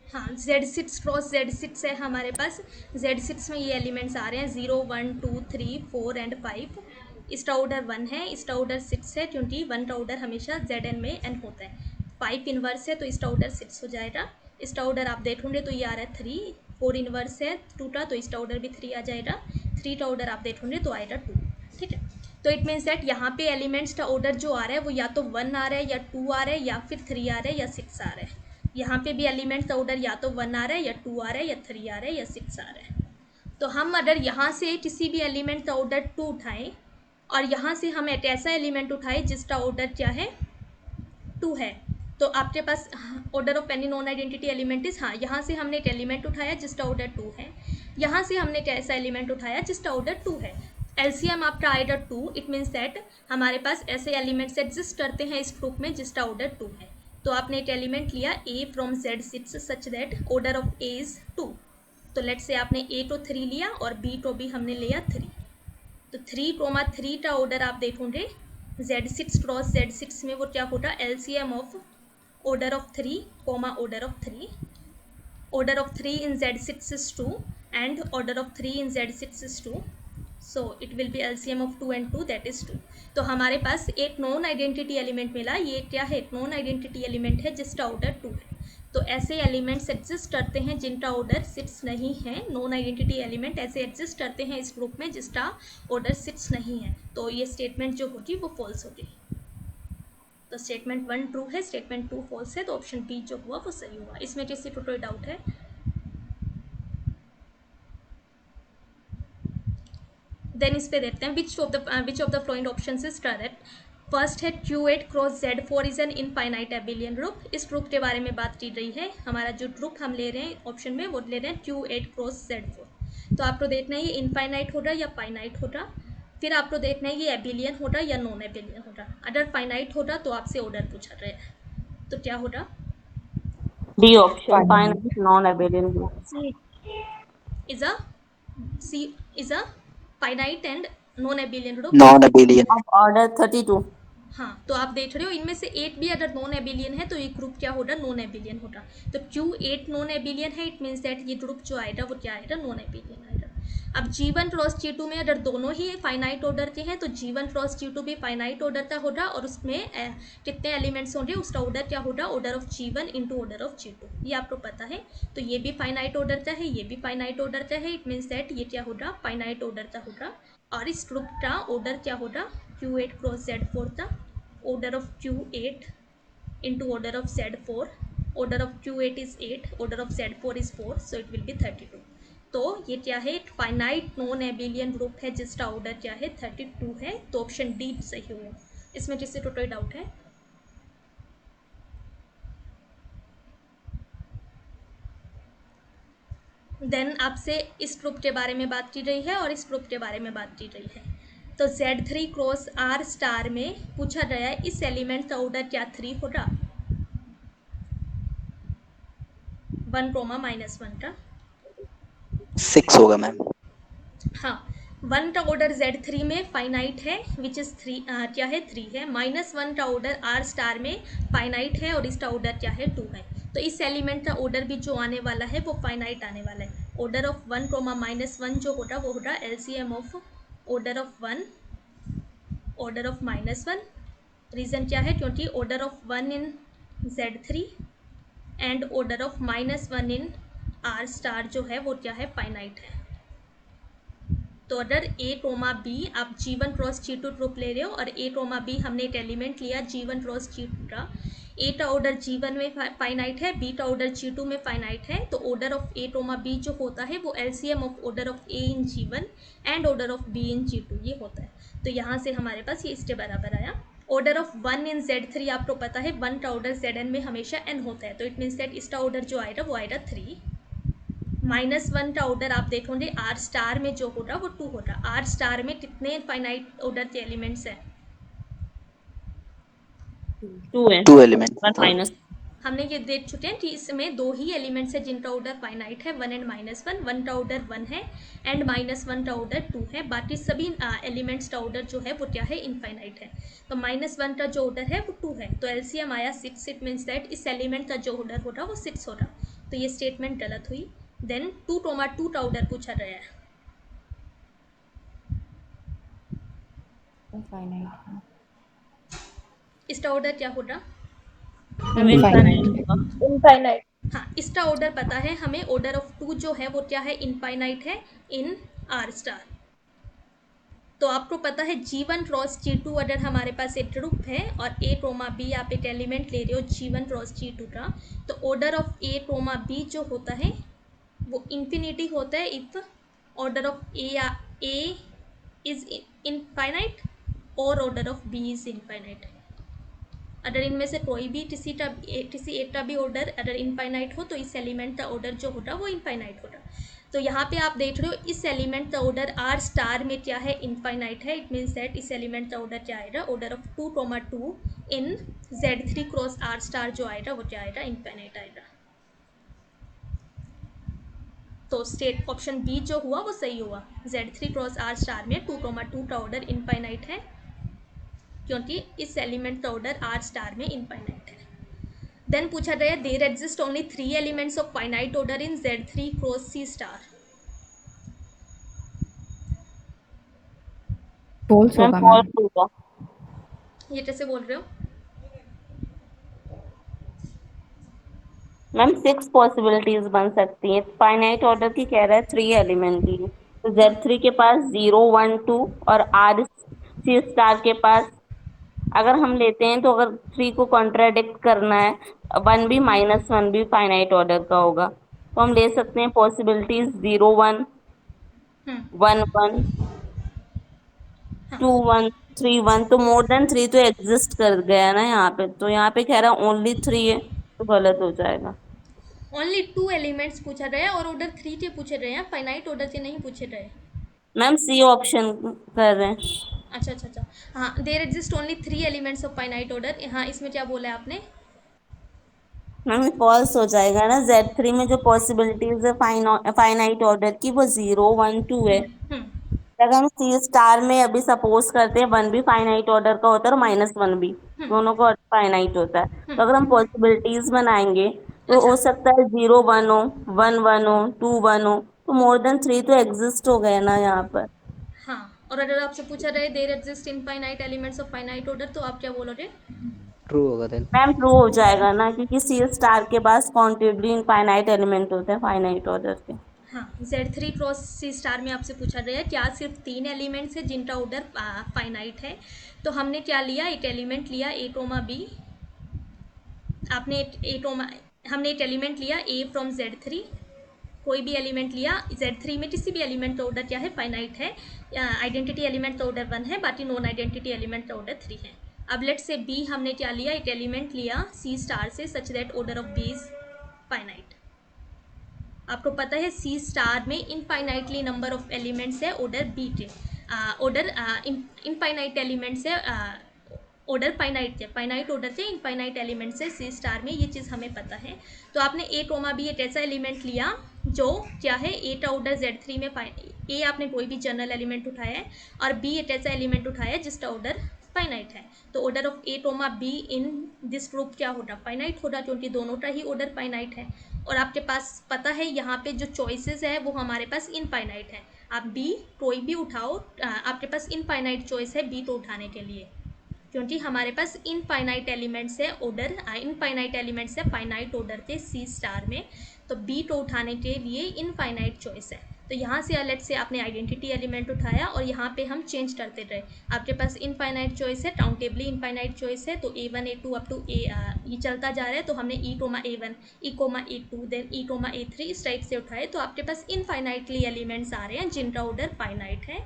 हाँ, Z6 क्रॉस Z6 है हमारे पास। Z6 में ये एलिमेंट्स आ रहे हैं 0, 1, 2, 3, 4 एंड 5। इसका ऑर्डर 1 है, इसका ऑर्डर 6 है, क्योंकि 1 का ऑर्डर हमेशा Zn में n होता है। 5 इन्वर्स है तो इसका ऑर्डर 6 हो जाएगा। इसका ऑर्डर आप देखोगे तो ये आ रहा है 3। 4 इन्वर्स है 2 का तो इसका ऑर्डर भी 3 आ जाएगा। 3 का ऑर्डर आप देखोगे तो आएगा 2। ठीक है, तो इट मीन्स दैट यहाँ पे एलिमेंट्स का ऑर्डर जो आ रहा है वो या तो 1 आ रहा है या 2 आ रहा है या फिर 3 आ रहा है या 6 आ रहा है। यहाँ पे भी एलिमेंट्स का ऑर्डर या तो 1 आ रहा है या 2 आ रहा है या 3 आ रहा है या 6 आ रहा है। तो हम अगर यहाँ से किसी भी एलिमेंट का ऑर्डर 2 उठाएं और यहाँ से हम एक ऐसा एलिमेंट उठाएं जिसका ऑर्डर क्या है 2 है, तो आपके पास order of any non identity element is, हाँ यहाँ से हमने एक एलिमेंट उठाया जिसका ऑर्डर 2 है, यहाँ से हमने एक ऐसा एलिमेंट उठाया जिसका ऑर्डर 2 है। एलसीएम आपका आएगा 2। इट मीन्स दैट हमारे पास ऐसे एलिमेंट्स एग्जिस्ट करते हैं इस ग्रुप में जिसका ऑर्डर 2 है। तो आपने एक एलिमेंट लिया A from Z6 such that order of A is 2। तो लेट से आपने A तो 3 लिया और B तो भी हमने लिया 3। तो 3, 3 का ऑर्डर आप देखोगे Z6 क्रॉस Z6 में वो क्या होगा, LCM of order of 3 comma order of 3, order of 3 in Z6 is 2 and order of 3 in Z6 is 2, so it will be LCM of 2 and 2 that is 2। तो हमारे पास एक नॉन आइडेंटिटी एलिमेंट मिला। ये क्या है, नॉन आइडेंटिटी एलिमेंट है जिसका ऑर्डर 2 है। तो ऐसे एलिमेंट्स एग्जिस्ट करते हैं जिनका ऑर्डर 6 नहीं है। नॉन आइडेंटिटी एलिमेंट ऐसे एग्जिस्ट करते हैं इस ग्रुप में जिसका ऑर्डर 6 नहीं है। तो ये स्टेटमेंट जो होगी वो फॉल्स होगी। तो स्टेटमेंट 1 ट्रू है, स्टेटमेंट 2 फॉल्स है, तो ऑप्शन बी जो हुआ वो सही हुआ। इसमें किसी को कोई डाउट है? देन इस पे देखते हैं which of the flowing options is correct. First है Q8 cross Z4 is an infinite abelian group. इस ग्रुप के बारे में बात की गई है। हमारा जो ग्रुप हम ले रहे हैं ऑप्शन में वो ले रहे हैं Q8 क्रॉस Z4। तो आपको देखना है ये इनफाइनाइट होगा या फाइनाइट होगा। फिर आपको देखना है ये एबिलियन होगा या नॉन एबिलियन होगा। अगर फाइनाइट होगा तो आपसे ऑर्डर पूछा रहे हैं, तो क्या होगा? D option, finite non abelian group. is a finite and non abelian group। Non एबिलियन। Of order 32। हाँ, तो आप देख रहे हो इनमें से एक भी अगर नॉन एबिलियन है तो ये ग्रुप क्या होगा, नॉन एबिलियन होगा। तो Q8 नॉन एबिलियन है, इट मीन्स दैट ये ग्रुप जो आएगा वो क्या आएगा, नॉन एबिलियन आएगा। अब G1 क्रॉस G2 में अगर दोनों ही फाइनाइट ऑर्डर के हैं तो G1 क्रॉस G2 भी फाइनाइट ऑर्डर का होगा और उसमें कितने एलिमेंट्स होंगे, उसका ऑर्डर क्या होगा, order of G1 into order of G2। ये आपको पता है। तो ये भी फाइनाइट ऑर्डर का है, ये भी फाइनाइट ऑर्डर का है। इट मीन्स दैट ये क्या होगा, फाइनाइट ऑर्डर का होगा। और इस ग्रुप का ऑर्डर क्या होगा, Q8 क्रॉस Z4 का order of Q8 into order of Z4, order of Q8 is 8, order of Z4 is 4, so it will be 32। तो ये क्या है, फाइनाइट नॉन एबिलियन ग्रुप है जिसका ऑर्डर क्या है 32 है। तो ऑप्शन डी सही हुआ। इसमें किसी को कोई डाउट है? देन आपसे इस ग्रुप के बारे में बात की गई है और इस ग्रुप के बारे में बात की गई है। तो Z3 क्रॉस R स्टार में पूछा गया है इस एलिमेंट का ऑर्डर क्या 3 होगा, 1 -1 का 6 होगा मैम। हाँ, 1 का ऑर्डर Z3 में फाइनाइट है विच इज़ 3, क्या है 3 है। -1 का ऑर्डर R स्टार में फाइनाइट है और इसका ऑर्डर क्या है 2 है। तो इस एलिमेंट का ऑर्डर भी जो आने वाला है वो फाइनाइट आने वाला है। ऑर्डर ऑफ 1 -1 जो होगा वो होगा LCM of order of 1 order of -1। Reason क्या है, क्योंकि order of 1 in Z3 and order of -1 in R star जो है वो क्या है, फाइनाइट है। तो अगर A, B आप G1 क्रॉस G2 ग्रुप ले रहे हो और A, B हमने एक एलिमेंट लिया G1 क्रॉस G2 का। A का ऑर्डर G1 में फाइनाइट है, B का ऑर्डर G2 में फाइनाइट है। तो ऑर्डर ऑफ A, B जो होता है वो LCM of order of A in G1 and order of B in G2 ये होता है। तो यहाँ से हमारे पास ये इसके बराबर आया। ऑर्डर ऑफ 1 इन Z3 आपको पता है 1 का ऑर्डर Zn में हमेशा n होता है। तो इट मीन्स दैट इसका ऑर्डर जो आएगा वो आएगा 3। -1 का ऑर्डर आप देखोगे R स्टार में जो होगा वो 2 होगा। R स्टार में कितने फाइनाइट ऑर्डर के एलिमेंट्स हैं, 2 है, 2 एलिमेंट। 1 माइनस। हमने ये देख चुके हैं कि इसमें 2 ही एलिमेंट्स है जिनका ऑर्डर फाइनाइट है, 1 एंड -1। 1 का ऑर्डर 1 है एंड -1 का ऑर्डर 2 है। बाकी सभी एलिमेंट्स का ऑर्डर जो है वो क्या है, इनफाइनाइट है। तो -1 का जो ऑर्डर है वो 2 है, तो एलसीएम आया 6। इट मीन्स दैट इस एलिमेंट का जो ऑर्डर होगा वो 6 होगा। तो ये स्टेटमेंट गलत हुई। देन 2, 2 का ऑर्डर पूछा गया है। इनफाइनाइट इसका ऑर्डर क्या होगा? Ma'am infinite infinite infinite. हाँ, इसका ऑर्डर पता है हमें, ऑर्डर ऑफ 2 जो है वो क्या है, इनफाइनाइट है इन आर स्टार। तो आपको पता है G1 क्रॉस G2 अगर हमारे पास एक ग्रुप है और A कोमा B आप एक एलिमेंट ले रहे हो G1 क्रॉस G2 का, तो order of A comma B जो होता है वो इन्फिनिटी होता है if order of A is infinite और order of B is infinite. अगर इनमें से कोई भी किसी एक का भी ऑर्डर अगर इनफाइनाइट हो तो इस एलिमेंट का ऑर्डर जो होगा वो इनफाइनाइट होगा। तो यहाँ पे आप देख रहे हो इस एलिमेंट का ऑर्डर आर स्टार में क्या है, इनफाइनाइट है। इट मीन्स दैट इस एलिमेंट का ऑर्डर क्या आएगा, order of 2, 2 in Z3 cross R star जो आएगा वो क्या आएगा, इनफाइनाइट आएगा। तो स्टेट ऑप्शन बी जो हुआ वो सही हुआ। Z3 क्रॉस आर स्टार में 2, 2 का ऑर्डर इनफाइनाइट है क्योंकि इस एलिमेंट का ऑर्डर आर स्टार में इनफाइनाइट है। देन पूछा गया there exist only 3 elements of finite order in Z3 cross C star. False ma'am होगा मैम। फॉल्स होगा। ये कैसे बोल रहे हो? मैम 6 पॉसिबिलिटीज बन सकती हैं। फाइनाइट ऑर्डर की कह रहा है 3 एलिमेंट की, तो Z3 के पास 0, 1, 2 और आर सी स्टार के पास अगर हम लेते हैं तो अगर 3 को कॉन्ट्राडिक्ट करना है, 1 भी -1 भी फाइनाइट ऑर्डर का होगा, तो हम ले सकते हैं पॉसिबिलिटीज 0, 1, 1, 1, 2, 1, 3, 1। तो मोर देन 3 तो एग्जिस्ट कर गया ना यहाँ पे, तो यहाँ पे कह रहा है ओनली 3 है, तो गलत हो जाएगा। ओनली 2 एलिमेंट्स पूछा गया और ऑर्डर 3 के पूछे गए हैं, फाइनाइट ऑर्डर के नहीं पूछे गए। मैम सी ऑप्शन कर रहे हैं। अच्छा अच्छा अच्छा, हाँ there exist only 3 elements of finite order. हाँ इसमें क्या बोला है आपने? मैम फॉल्स हो जाएगा ना, Z3 में जो पॉसिबिलिटीज है फाइनाइट ऑर्डर की वो 0, 1, 2 है। अगर हम सी स्टार में अभी सपोज करते हैं 1 भी फाइनाइट ऑर्डर का होता है और -1 भी, दोनों का फाइनाइट होता है, तो अगर हम पॉसिबिलिटीज बनाएंगे तो अच्छा हो सकता है 0, 1 हो, 1, 1 हो, 2, 1 हो, तो मोर देन 3 तो एग्जिस्ट हो गए ना यहाँ पर। हाँ, और अगर आपसे पूछा जाए there exist infinite elements of finite order तो आप क्या बोलोगे? ट्रू होगा देन। मैम ट्रू हो जाएगा ना, क्योंकि सी स्टार के पास कॉन्टिन्यूसली इनफाइनाइट एलिमेंट होते हैं फाइनाइट ऑर्डर के। हाँ, Z3 क्रॉस C स्टार में आपसे पूछा गया क्या सिर्फ 3 एलिमेंट्स है जिनका ऑर्डर फाइनाइट है। तो हमने क्या लिया, एक एलिमेंट लिया A, B। आपने हमने एक एलिमेंट लिया A फ्रॉम Z3। कोई भी एलिमेंट लिया Z3 में, किसी भी एलिमेंट का ऑर्डर क्या है, फाइनाइट है। आइडेंटिटी एलिमेंट का ऑर्डर 1 है, बाकी नॉन आइडेंटिटी एलिमेंट का ऑर्डर 3 है। अब लेट से B हमने क्या लिया, एक एलिमेंट लिया C स्टार से such that order of B is finite. आपको पता है C स्टार में इनफाइनाइटली नंबर ऑफ एलिमेंट्स है ऑर्डर बी के, ऑर्डर इनफाइनाइट एलिमेंट्स है, ऑर्डर फाइनाइट ऑर्डर से इनफाइनाइट एलिमेंट्स है C स्टार में, ये चीज़ हमें पता है। तो आपने A, B एक ऐसा एलिमेंट लिया जो क्या है A का ऑर्डर Z3 में A आपने कोई भी जनरल एलिमेंट उठाया है और B एक ऐसा एलिमेंट उठाया है जिसका ऑर्डर फाइनाइट है। तो order of A, B in this group क्या होगा, फाइनाइट होगा, क्योंकि दोनों का ही ऑर्डर फाइनाइट है। और आपके पास पता है यहाँ पे जो चॉइसेस है वो हमारे पास इनफाइनाइट है। आप B कोई भी उठाओ, आपके पास इनफाइनाइट चॉइस है B को उठाने के लिए, क्योंकि हमारे पास इनफाइनाइट एलिमेंट्स है ऑर्डर, इनफाइनाइट एलिमेंट्स है फाइनाइट ऑर्डर के C स्टार में, तो B को उठाने के लिए इनफाइनाइट चॉइस है। तो यहाँ से अलग से आपने आइडेंटिटी एलिमेंट उठाया और यहाँ पे हम चेंज करते रहे। आपके पास इनफाइनाइट चॉइस है, काउंटेबली इनफाइनाइट चॉइस है, तो A1, A2 अप टू ये चलता जा रहा है। तो हमने E, A1, E, A2 then E, A3 इस टाइप से उठाए, तो आपके पास इनफाइनाइटली एलिमेंट्स आ रहे हैं जिनका ऑर्डर फाइनाइट है।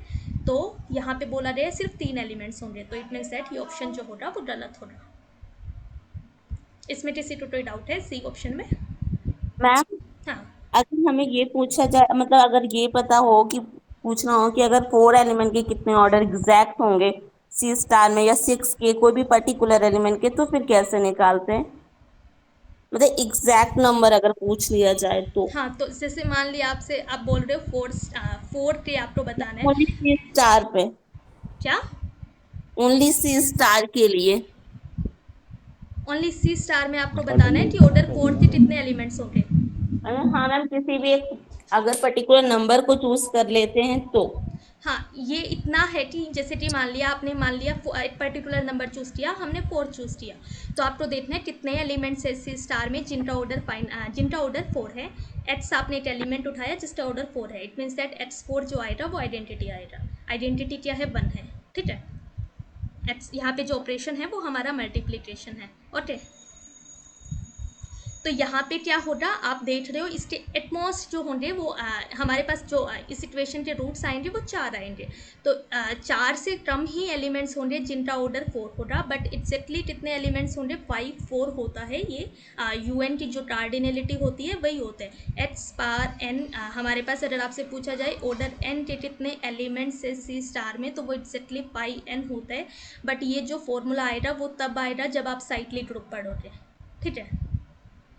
तो यहाँ पे बोला गया सिर्फ 3 एलिमेंट्स होंगे, तो इट मीन्स दैट ये ऑप्शन जो होगा वो गलत होगा। इसमें किसी को कोई डाउट है C ऑप्शन में? मैम हाँ अगर हमें ये पूछा जाए, मतलब अगर ये पता हो कि पूछना हो कि अगर 4 एलिमेंट के कितने ऑर्डर एग्जैक्ट होंगे सी स्टार में, या 6 के कोई भी पर्टिकुलर एलिमेंट के, तो फिर कैसे निकालते हैं? मतलब एग्जैक्ट नंबर अगर पूछ लिया जाए तो। हाँ, तो जैसे मान लिया आपसे, आप बोल रहे हो 4 के आपको बताना है। ओनली सी स्टार पे, क्या? ओनली सी स्टार के लिए। ओनली C स्टार में आपको बताना है कि ऑर्डर 4 के कितने एलिमेंट्स होंगे। हाँ मैम, किसी भी एक अगर पर्टिकुलर नंबर को चूज कर लेते हैं तो। हाँ, ये इतना है कि जैसे कि मान लिया एक पर्टिकुलर नंबर चूज़ किया, हमने 4 चूज़ किया, तो आपको देखना है कितने एलिमेंट्स है सी स्टार में जिनका ऑर्डर 4 है। एट्स आपने एक एलिमेंट उठाया जिसका ऑर्डर 4 है, इट मीन्स दैट एट्स 4 जो आएगा वो आइडेंटिटी आएगा। आइडेंटिटी क्या है? 1 है, ठीक है। एट्स यहाँ पे जो ऑपरेशन है वो हमारा मल्टीप्लिकेशन है, ओके। तो यहाँ पे क्या होगा, आप देख रहे हो इसके एटमोस्ट जो होंगे वो हमारे पास जो इस इक्वेशन के रूट्स आएंगे वो 4 आएंगे। तो 4 से कम ही एलिमेंट्स होंगे जिनका ऑर्डर 4 होगा, बट एग्जैक्टली कितने एलिमेंट्स होंगे? 5 4 होता है। ये UN की जो कार्डिनलिटी होती है वही होते हैं। एट्स पावर n, हमारे पास अगर आपसे पूछा जाए ऑर्डर n के कितने एलिमेंट्स है सी स्टार में, तो वो एग्जैक्टली पाई n होता है। बट ये जो फॉर्मूला आएगा वो तब आएगा जब आप साइक्लिक ग्रुप पढ़ोगे, ठीक है।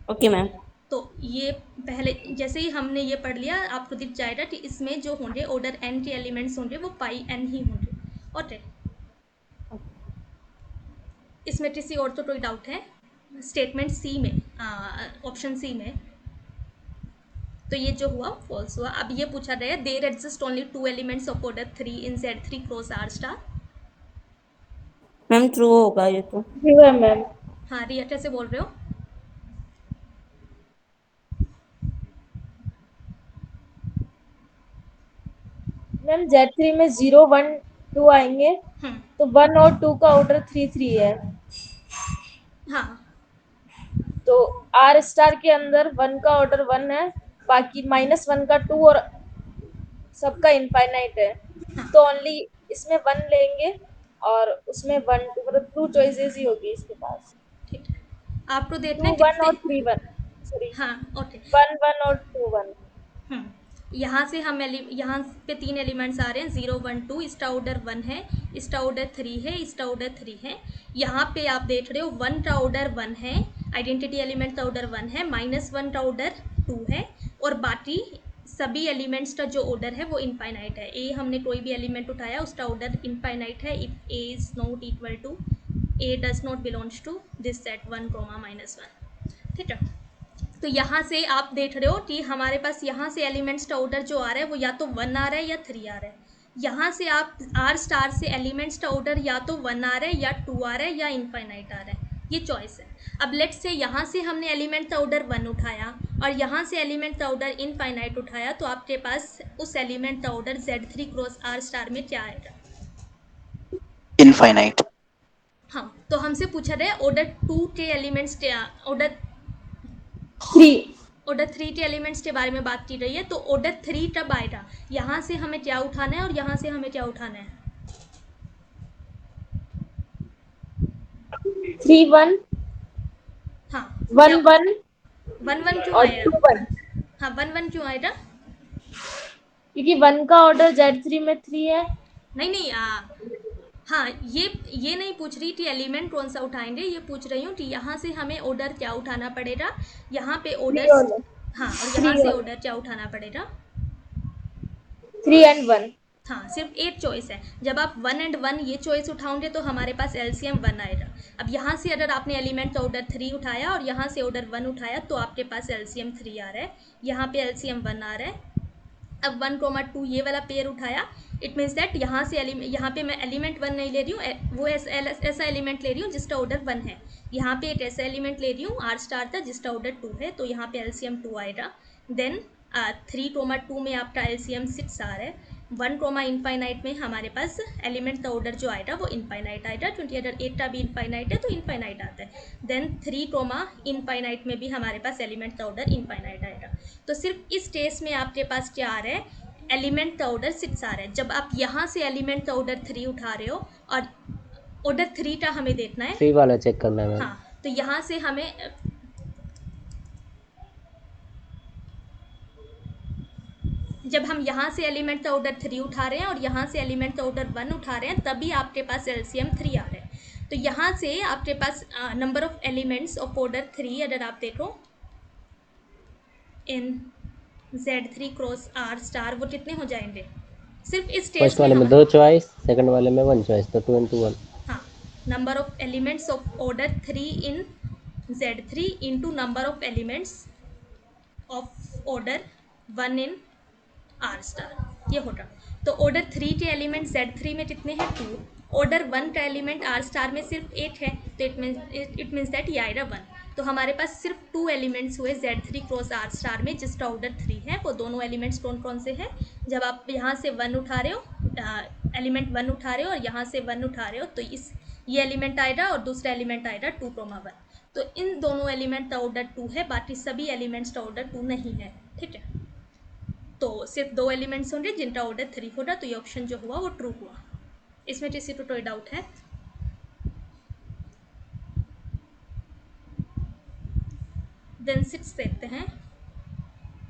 Okay ma'am. तो ये पहले जैसे ही हमने ये पढ़ लिया, आपको दिख जाएगा कि इसमें जो होंगे ऑर्डर n के एलिमेंट्स होंगे वो पाई n ही होंगे, ओके। इसमें किसी और तो कोई डाउट है? स्टेटमेंट सी में, ऑप्शन सी में, तो ये जो हुआ फॉल्स हुआ। अब ये पूछा गया there exist only 2 elements of order 3 in Z3 cross R star. Ma'am true होगा ये तो। ट्रू है मैम। हाँ, रिया कैसे बोल रहे हो? मैम Z3 में 0 1 2 आएंगे, तो 1 और 2 का ऑर्डर 3 3 है। हाँ, तो R स्टार के अंदर 1 का ऑर्डर 1 है, बाकी -1 का 2 और सबका इनफाइनाइट है। तो ओनली इसमें 1 लेंगे और उसमें 1 2, मतलब 2 चॉइसेस ही होगी इसके पास। ठीक है। आपको 2 देखना है 1 और 3 1, सॉरी, हाँ, ओके। 1 1 और 2 1। यहाँ से हम यहाँ पे 3 एलिमेंट्स आ रहे हैं, 0 1 2, इसका ऑर्डर 1 है, इसका ऑर्डर 3 है, इसका ऑर्डर 3 है। यहाँ पे आप देख रहे हो 1 का ऑर्डर 1 है, आइडेंटिटी एलिमेंट का ऑर्डर 1 है, -1 का ऑर्डर 2 है, और बाकी सभी एलिमेंट्स का जो ऑर्डर है वो इनफाइनाइट है। ए हमने कोई भी एलिमेंट उठाया उसका ऑर्डर इनफाइनाइट है if A is not equal to, A does not belongs to this set 1, -1, ठीक है। तो यहाँ से आप देख रहे हो कि हमारे पास यहाँ से एलिमेंट्स का ऑर्डर जो आ रहा है वो या तो 1 आ रहा है या 3 आ रहा है। यहाँ से आप R स्टार से एलिमेंट्स का ऑर्डर या तो 1 आ रहा है या 2 आ रहा है या इनफाइनाइट आ रहा है, ये चॉइस है। अब लेट्स से यहाँ से हमने एलिमेंट का ऑर्डर 1 उठाया और यहाँ से एलिमेंट का ऑर्डर इनफाइनाइट उठाया, तो आपके पास उस एलिमेंट का order Z3 cross R star में क्या आएगा? इनफाइनाइट। हाँ, तो हमसे पूछा रहा है ऑर्डर 2 के एलिमेंट्स क्या, ऑर्डर 3 के एलिमेंट्स के बारे में बात की रही है। तो ऑर्डर 3 कब आएगा? यहाँ से हमें क्या उठाना है और यहाँ से हमें क्या उठाना है? 3 1, हाँ, 1 1 1 1 क्यों और आएगा? 2 1, हाँ, 1 1 क्यों आएगा? क्योंकि 1 का ऑर्डर Z3 में 3 है। नहीं, हाँ, ये नहीं पूछ रही कि एलिमेंट कौन सा उठाएंगे, ये पूछ रही हूँ कि यहाँ से हमें ऑर्डर क्या उठाना पड़ेगा, यहाँ पे ऑर्डर, हाँ, और यहाँ से ऑर्डर क्या उठाना पड़ेगा? 3 and 1। हाँ, सिर्फ एक चॉइस है। जब आप 1 and 1 ये चॉइस उठाओगे तो हमारे पास एलसीएम 1 आएगा। अब यहाँ से अगर आपने एलिमेंट का ऑर्डर 3 उठाया और यहाँ से ऑर्डर 1 उठाया तो आपके पास एलसीएम 3 आ रहा है, यहाँ पे एलसीएम 1 आ रहा है। अब 1 2 ये वाला पेयर उठाया, इट मीन्स दैट यहाँ पे मैं एलिमेंट 1 नहीं ले रही हूँ, वो ऐसा एलिमेंट ले रही हूँ जिसका ऑर्डर 1 है। यहाँ पे एक ऐसा एलिमेंट ले रही हूँ R स्टार था जिसका ऑर्डर 2 है, तो यहाँ पे एलसीएम 2 आएगा। देन 3 2 में आपका एलसीएम 6 आ रहा है। 1 इनफाइनाइट में हमारे पास एलिमेंट का ऑर्डर जो आएगा वो इनफाइनाइट आएगा, क्योंकि अगर 8 का भी इनफाइनाइट है तो इनफाइनाइट आता है। देन 3 इनफाइनाइट में भी हमारे पास एलिमेंट का ऑर्डर इनफाइनाइट आएगा। तो सिर्फ इस केस में आपके पास क्या आ रहा है? एलिमेंट का ऑर्डर 6 आ रहा है। जब आप यहाँ से एलिमेंट का ऑर्डर 3 उठा रहे हो और ऑर्डर 3 का हमें देखना है, 3 वाला चेक करना है। हाँ, तो यहाँ से हमें जब हम यहाँ से एलिमेंट का ऑर्डर 3 उठा रहे हैं और यहाँ से एलिमेंट का ऑर्डर 1 उठा रहे हैं, तभी आपके पास एलसीएम 3 आ रहा है। तो यहाँ से आपके पास number of elements of order 3 अगर आप देखो इन Z3 क्रॉस R स्टार, वो कितने हो जाएंगे? सिर्फ इस टेस्ट फर्स्ट वाले में 2 चॉइस, सेकंड वाले में 1 चॉइस, तो 2 into 1। हाँ, number of elements of order 3 in Z3 into number of elements of order 1 in R star, ये होगा। तो ऑर्डर 3 के एलिमेंट Z3 में कितने हैं 2, ऑर्डर 1 का एलिमेंट R स्टार में सिर्फ 8 है, तो इट मीन्स दैट ये आएगा 1। तो हमारे पास सिर्फ 2 एलिमेंट्स हुए Z3 क्रॉस R स्टार में जिसका ऑर्डर 3 है। वो दोनों एलिमेंट्स कौन कौन से हैं, जब आप यहाँ से 1 उठा रहे हो, एलिमेंट 1 उठा रहे हो और यहाँ से 1 उठा रहे हो, तो ये एलिमेंट आएगा और दूसरा एलिमेंट आएगा 2,1। तो इन दोनों एलिमेंट का ऑर्डर 2 है, बाकी सभी एलिमेंट्स का ऑर्डर 2 नहीं है, ठीक है। तो सिर्फ 2 एलिमेंट्स होंगे जिनका ऑर्डर 3 होगा, तो ये ऑप्शन जो हुआ वो ट्रू हुआ। इसमें किसी को कोई डाउट है? देन 6 देखते हैं।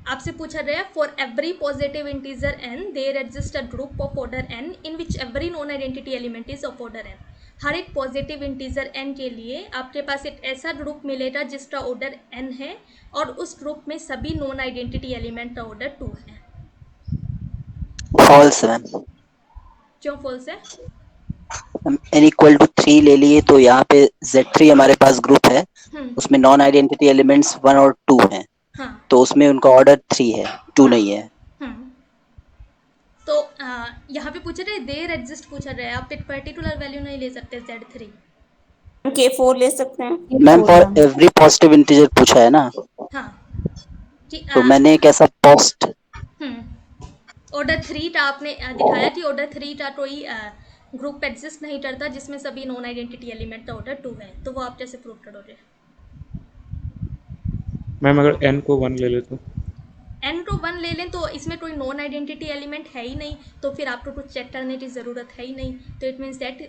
आपसे पूछा गया for every positive integer n there exist a group of order n in which every non identity element is of order n। हर एक पॉजिटिव इंटीजर n के लिए आपके पास एक ऐसा ग्रुप मिलेगा जिसका ऑर्डर n है और उस ग्रुप में सभी नॉन आइडेंटिटी एलिमेंट का ऑर्डर 2 है। False ma'am. क्यों फॉल्स है? n इक्वल टू 3 ले लिए तो यहाँ पे Z3 हमारे पास ग्रुप है, उसमें नॉन आइडेंटिटी एलिमेंट्स 1 और 2 हैं। हाँ। तो उसमें उनका ऑर्डर 3 है, 2 नहीं है। तो यहाँ पे पूछा रहे देयर एग्जिस्ट पूछा रहे, आप एक पर्टिकुलर वैल्यू नहीं ले सकते Z3। K4 ले सकते हैं ma'am for every positive integer पूछा है ना, हाँ तो मैंने एक ऐसा पोस्ट ऑर्डर 3 का आपने दिखाया कि ऑर्डर 3 का कोई ग्रुप एग्जिस्ट नहीं करता जिसमें सभी नॉन आइडेंटिटी एलिमेंट का ऑर्डर 2 है, तो वो आप कैसे प्रूव करोगे? मैम अगर n को 1 ले ले तो n को 1 ले लें तो इसमें कोई नॉन आइडेंटिटी एलिमेंट है ही नहीं, तो फिर आपको कुछ चेक करने की ज़रूरत है ही नहीं। तो इट मीन्स दैट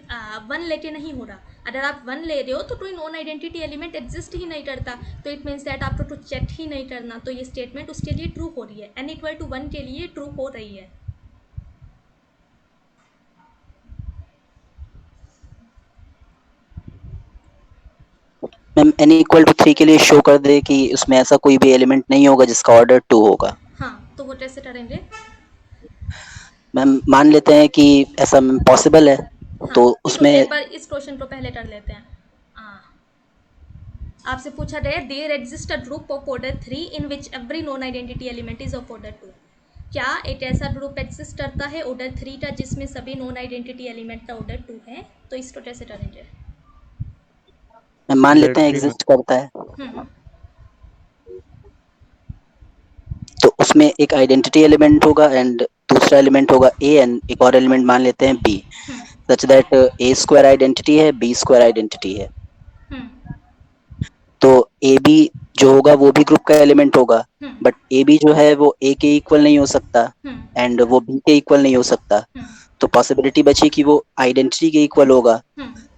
1 लेके नहीं हो रहा। अगर आप 1 ले रहे हो तो कोई नॉन आइडेंटिटी एलिमेंट एग्जिस्ट ही नहीं करता, तो इट मीन्स दैट आपको कुछ चेक ही नहीं करना। तो ये स्टेटमेंट उसके लिए ट्रू हो रही है, n इक्वल टू 1 के लिए ट्रू हो रही है। मैम n इक्वल टू 3 के लिए शो कर दे कि उसमें ऐसा कोई भी एलिमेंट नहीं होगा जिसका ऑर्डर 2 होगा। हाँ, तो वो कैसे करेंगे? मैम मान लेते हैं कि ऐसा पॉसिबल है, हाँ, तो उसमें एक बार इस क्वेश्चन को पहले कर लेते हैं। आपसे पूछा गया there exist a group of order 3 in which every non identity element is of order 2। क्या एक ऐसा ग्रुप एग्जिस्ट करता है ऑर्डर 3 का जिसमें सभी नॉन आइडेंटिटी एलिमेंट का ऑर्डर 2 है? तो इसको कैसे करेंगे? मान लेते हैं एग्जिस्ट करता है, तो उसमें एक आइडेंटिटी एलिमेंट होगा एंड दूसरा एलिमेंट होगा a एंड एक और एलिमेंट मान लेते हैं b, such that a square identity है, b स्क्वायर आइडेंटिटी है। तो ए बी जो होगा वो भी ग्रुप का एलिमेंट होगा, बट ए बी जो है वो ए के इक्वल नहीं हो सकता एंड वो बी के इक्वल नहीं हो सकता। तो पॉसिबिलिटी बची कि वो आइडेंटिटी के इक्वल होगा,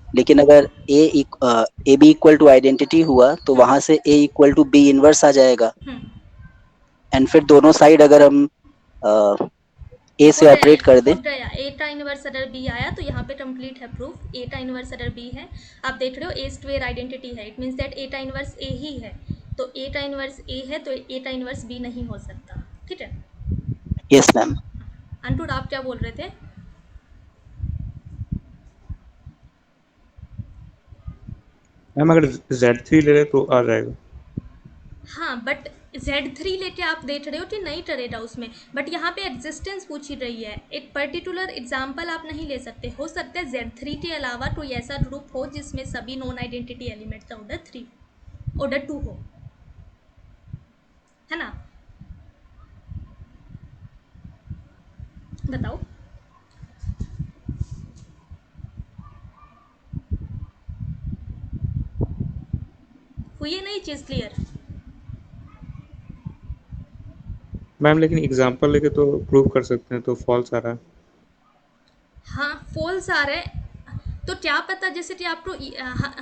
लेकिन अगर A B equal to identity हुआ तो वहां से A equal to B inverse आ जाएगा एंड फिर दोनों साइड अगर हम ए से ऑपरेट कर दें, ए का इनवर्स अगर बी आया तो यहाँ पे कंप्लीट है प्रूफ। ए का इनवर्स अगर बी है, आप देख रहे हो ए स्क्वायर आइडेंटिटी है, इट मीन्स दैट ए का इनवर्स ए ही है। तो ए का इनवर्स ए है तो ए का इनवर्स बी नहीं हो सकता, ठीक है? Yes ma'am. अंटूर आप क्या बोल रहे थे? मैम अगर Z3 ले ले तो आ जाएगा। हाँ, बट Z3 लेके आप देख रहे हो कि नहीं करेगा उसमें, बट यहाँ पे एग्जिस्टेंस पूछी रही है। एक पर्टिकुलर एग्जांपल आप नहीं ले सकते। हो सकता है Z3 के अलावा कोई ऐसा ग्रुप हो जिसमें सभी नॉन आइडेंटिटी एलिमेंट का ऑर्डर 2 हो, है ना? बताओ। हुई है नहीं चीज़ क्लियर? मैम लेकिन एग्जांपल लेके तो प्रूव कर सकते हैं, तो फॉल्स आ रहा है। हाँ, फॉल्स आ रहा है। तो क्या पता, जैसे कि आपको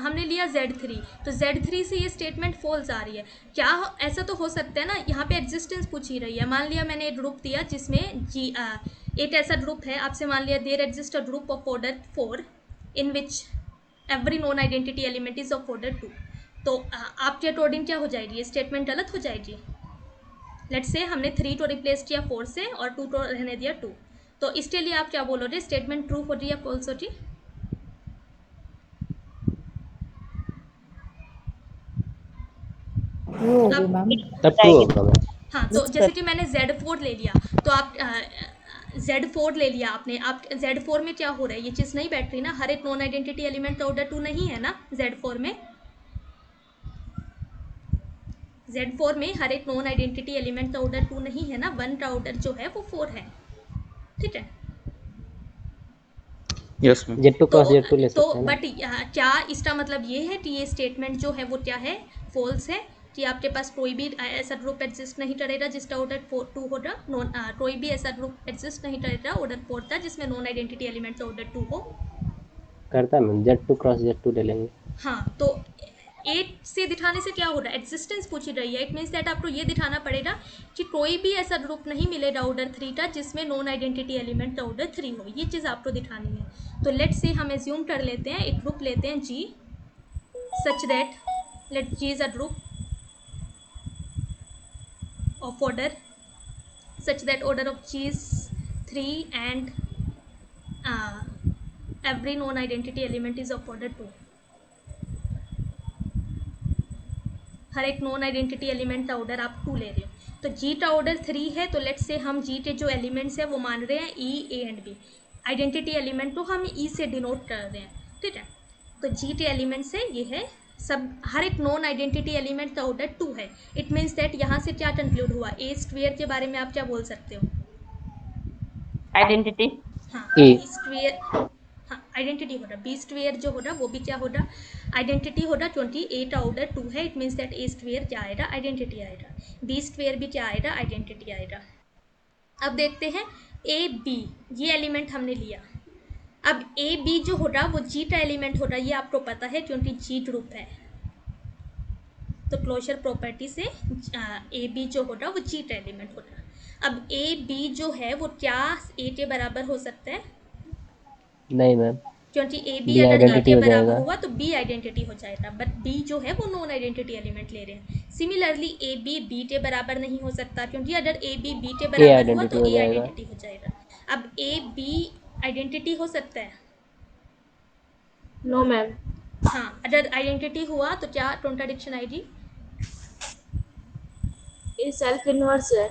हमने लिया Z3, तो Z3 से ये स्टेटमेंट फॉल्स आ रही है। क्या ऐसा तो हो सकता है ना, यहाँ पे एग्जिस्टेंस पूछ ही रही है। मान लिया मैंने एक ग्रुप दिया जिसमें एक ऐसा ग्रुप है, आपसे मान लिया there exist a group of order 4 in which every non identity element is of order 2। तो आपके अकॉर्डिंग क्या हो जाएगी? ये स्टेटमेंट गलत हो जाएगी। लेट्स से हमने 3 को रिप्लेस किया 4 से और 2 को रहने दिया 2, तो इसके लिए आप क्या बोलोगे? स्टेटमेंट ट्रू हो रही है, फॉल्स हो रही? तब ट्रू होगा मैम। हाँ, तो जैसे कि मैंने Z4 ले लिया, तो आप Z4 ले लिया आपने, आप Z4 में क्या हो रहा है, ये चीज़ नहीं बैठ रही ना, हर एक नॉन आइडेंटिटी एलिमेंट का ऑर्डर 2 नहीं है ना Z4 में। Z4 में हर एक नॉन आइडेंटिटी एलिमेंट का ऑर्डर 2 नहीं है ना, 1 का ऑर्डर जो है वो 4 है, ठीक है। Yes ma'am. Z2 cross Z2 ले तो सकते हैं ना। बट क्या इसका मतलब ये है कि ये स्टेटमेंट जो है वो क्या है, फॉल्स है, कि आपके पास कोई भी ऐसा ग्रुप एग्जिस्ट नहीं करेगा जिसका ऑर्डर 2 होगा, नॉन कोई भी ऐसा ग्रुप एग्जिस्ट नहीं करेगा ऑर्डर 4 था जिसमें नॉन आइडेंटिटी एलिमेंट का ऑर्डर 2 हो। करता है मैम, Z2 क्रॉस Z2 ले लेंगे। हाँ, तो 8 से दिखाने से क्या हो रहा है, एग्जिस्टेंस पूछ रही है, इट मीन्स दैट आपको ये दिखाना पड़ेगा कि कोई भी ऐसा ग्रुप नहीं मिलेगा ऑर्डर 3 का जिसमें नॉन आइडेंटिटी एलिमेंट का ऑर्डर 3 हो, ये चीज़ आपको दिखानी है। तो लेट्स से हम एज्यूम कर लेते हैं, एक ग्रुप लेते हैं G such that let G is a group of order such that order of G is 3 and every known identity element is of order 2। हर एक नॉन आइडेंटिटी एलिमेंट का ऑर्डर आप 2 ले रहे हो, तो G का ऑर्डर 3 है, तो लेट्स से हम G के जो एलिमेंट्स है वो मान रहे हैं E, A and B, identity element को हम E से डिनोट कर रहे हैं, ठीक है। तो G के एलिमेंट्स है ये है सब, हर एक नॉन आइडेंटिटी एलिमेंट का ऑर्डर 2 है, इट मीन्स दैट यहाँ से क्या कंक्लूड हुआ, ए स्क्वेयर के बारे में आप क्या बोल सकते हो, आइडेंटिटी। हाँ ए। बी स्क्वेयर, हाँ आइडेंटिटी होगा, बी स्क्वेयर जो होगा वो भी क्या होगा, आइडेंटिटी होगा, क्योंकि ए का ऑर्डर 2 है, it means that A square क्या आएगा, आइडेंटिटी आएगा, बी स्क्वेयर भी क्या आएगा, आइडेंटिटी आएगा। अब देखते हैं ए बी, ये एलिमेंट हमने लिया, अब ए बी जो होगा वो जी का एलिमेंट होगा, ये आपको पता है क्योंकि जी ग्रुप है, तो क्लोजर प्रॉपर्टी से ए बी जो होगा वो जी का एलिमेंट होगा। अब ए बी जो है वो क्या ए के बराबर हो सकता है, नहीं मैम, क्योंकि ए बी B अगर ए आइडेंटिटी के हो बराबर जाएगा। हुआ तो बी आइडेंटिटी हो जाएगा, बट बी जो है वो नॉन आइडेंटिटी एलिमेंट ले रहे हैं। सिमिलरली ए बी बी के बराबर नहीं हो सकता, क्योंकि अगर ए बी बी के A बराबर हुआ आइडेंटिटी तो हो ए जाएगा। आइडेंटिटी हो जाएगा। अब ए बी आइडेंटिटी हो सकता है, नो मैम। हाँ अगर आइडेंटिटी हुआ तो क्या कॉन्ट्राडिक्शन आएगी, ये सेल्फ इनवर्स है।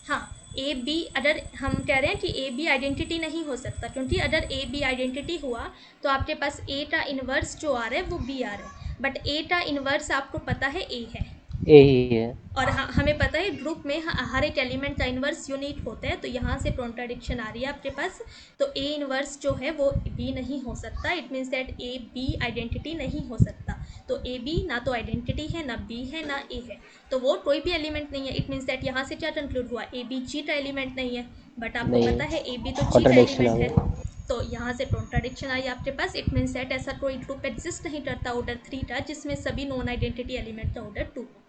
हाँ ए बी, अगर हम कह रहे हैं कि ए बी आइडेंटिटी नहीं हो सकता, क्योंकि अगर ए बी आइडेंटिटी हुआ तो आपके पास ए का इन्वर्स जो आ रहा है वो बी आ रहा है, बट ए का इन्वर्स आपको पता है ए है, A ही है। और हमें पता है ग्रुप में हर एक एलिमेंट का इन्वर्स यूनिक होता है, तो यहाँ से कॉन्ट्राडिक्शन आ रही है आपके पास, तो ए इन्वर्स जो है वो बी नहीं हो सकता, it means that A B identity नहीं हो सकता, तो ए बी ना तो आइडेंटिटी है, ना बी है, ना ए है, तो वो कोई भी एलिमेंट नहीं है, इट मीन्स दैट यहाँ से क्या कंक्लूड हुआ, ए बी जी का एलिमेंट नहीं है, बट आपको नहीं, पता है ए बी तो जी का कॉन्ट्रडिक्शन आ एलिमेंट गया। है, तो यहाँ से कॉन्ट्राडिक्शन आई आपके पास, इट मीन्स दैट ऐसा कोई ग्रुप एग्जिस्ट नहीं करता ऑर्डर 3 का जिसमें सभी नॉन आइडेंटिटी एलिमेंट का ऑर्डर 2 हो,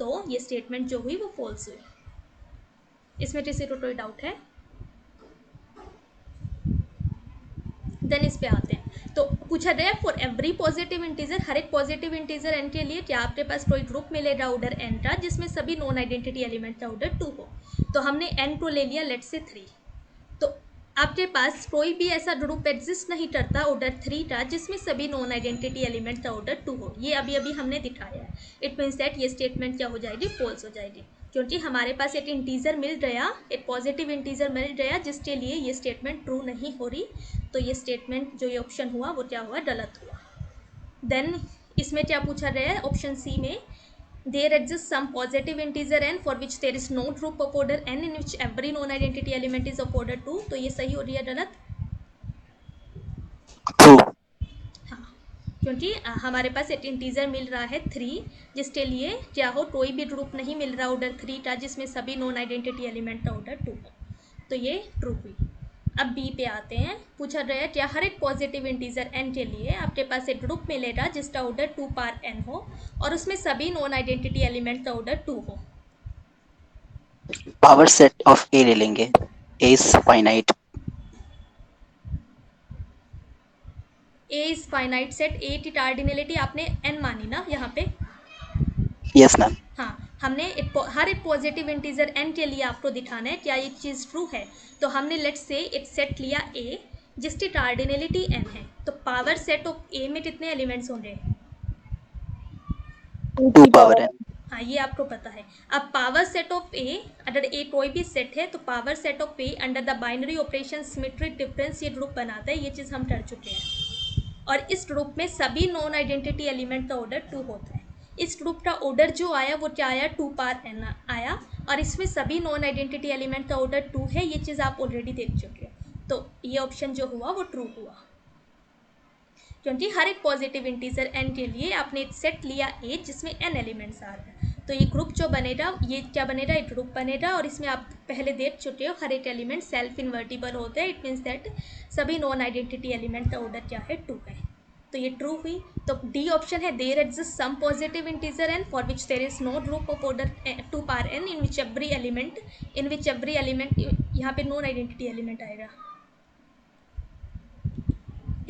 तो ये स्टेटमेंट जो हुई वो फॉल्स हुई। इसमें किसी को कोई डाउट है, देन इस पे आते हैं। तो पूछा गया फॉर एवरी पॉजिटिव इंटीजर, हर एक पॉजिटिव इंटीजर एन के लिए क्या आपके पास कोई ग्रुप मिलेगा ऑर्डर एन का जिसमें सभी नॉन आइडेंटिटी एलिमेंट का ऑर्डर 2 हो, तो हमने एन को ले लिया लेट से 3, तो आपके पास कोई भी ऐसा ग्रुप एग्जिस्ट नहीं करता ऑर्डर 3 का जिसमें सभी नॉन आइडेंटिटी एलिमेंट का ऑर्डर 2 हो, ये अभी अभी हमने दिखाया है, इट मीन्स दैट ये स्टेटमेंट क्या हो जाएगी, फॉल्स हो जाएगी, क्योंकि हमारे पास एक इंटीजर मिल गया, एक पॉजिटिव इंटीजर मिल गया जिसके लिए ये स्टेटमेंट ट्रू नहीं हो रही, तो ये स्टेटमेंट जो ये ऑप्शन हुआ वो क्या हुआ, गलत हुआ। देन इसमें क्या पूछा गया है ऑप्शन सी में, there exists some positive integer n for which there is no group of order n in which every non identity element is of order 2, तो ये सही हो रही है गलत, ट्रू। हाँ क्योंकि हमारे पास एक इंटीजर मिल रहा है 3 जिसके लिए क्या हो, कोई भी ग्रुप नहीं मिल रहा ऑर्डर 3 का जिसमें सभी नॉन आइडेंटिटी एलिमेंट का ऑर्डर 2 हो, तो ये ट्रू हुई। अब बी पे आते हैं, पूछा गया क्या हर एक पॉजिटिव इंटीजर n के लिए आपके पास एक ग्रुप मिलेगा जिसका ऑर्डर 2 पार n हो और उसमें सभी नॉन आइडेंटिटी एलिमेंट का ऑर्डर 2 हो, पावर सेट ऑफ ए ले लेंगे, A is finite. A is finite set, A की कार्डिनलिटी आपने n मानी ना यहाँ पे, यस मैम। हाँ हमने हर एक पॉजिटिव इंटीजर n के लिए आपको दिखाना है क्या ये चीज़ ट्रू है, तो हमने लेट्स से एक सेट लिया a जिसकी कार्डिनलिटी n है, तो पावर सेट ऑफ a में कितने एलिमेंट्स होंगे, 2 पावर एन। हाँ, ये आपको पता है। अब पावर सेट ऑफ ए, अगर ए कोई भी सेट है तो power set of A under the binary operation symmetric difference ये ग्रुप बनाता है, ये चीज़ हम कर चुके हैं। और इस ग्रुप में सभी नॉन आइडेंटिटी एलिमेंट का ऑर्डर 2 होता है। इस ग्रुप का ऑर्डर जो आया वो क्या आया, 2 पार एन आया, और इसमें सभी नॉन आइडेंटिटी एलिमेंट का ऑर्डर 2 है, ये चीज़ आप ऑलरेडी देख चुके हैं। तो ये ऑप्शन जो हुआ वो ट्रू हुआ, क्योंकि हर एक पॉजिटिव इंटीजर n के लिए आपने एक सेट लिया a जिसमें n एलिमेंट्स आ रहे हैं। तो ये ग्रुप जो बनेगा ये क्या बनेगा, एक ग्रुप बनेगा, और इसमें आप पहले देख चुके हो हर एक एलिमेंट सेल्फ इन्वर्टिबल होते हैं। इट मीन्स दैट सभी नॉन आइडेंटिटी एलिमेंट का ऑर्डर क्या है, 2 है। तो ये ट्रू हुई। तो डी ऑप्शन है, there exist some positive integer n for which there is no group of order 2 par n in which every element यहाँ पे नॉन आइडेंटिटी एलिमेंट आएगा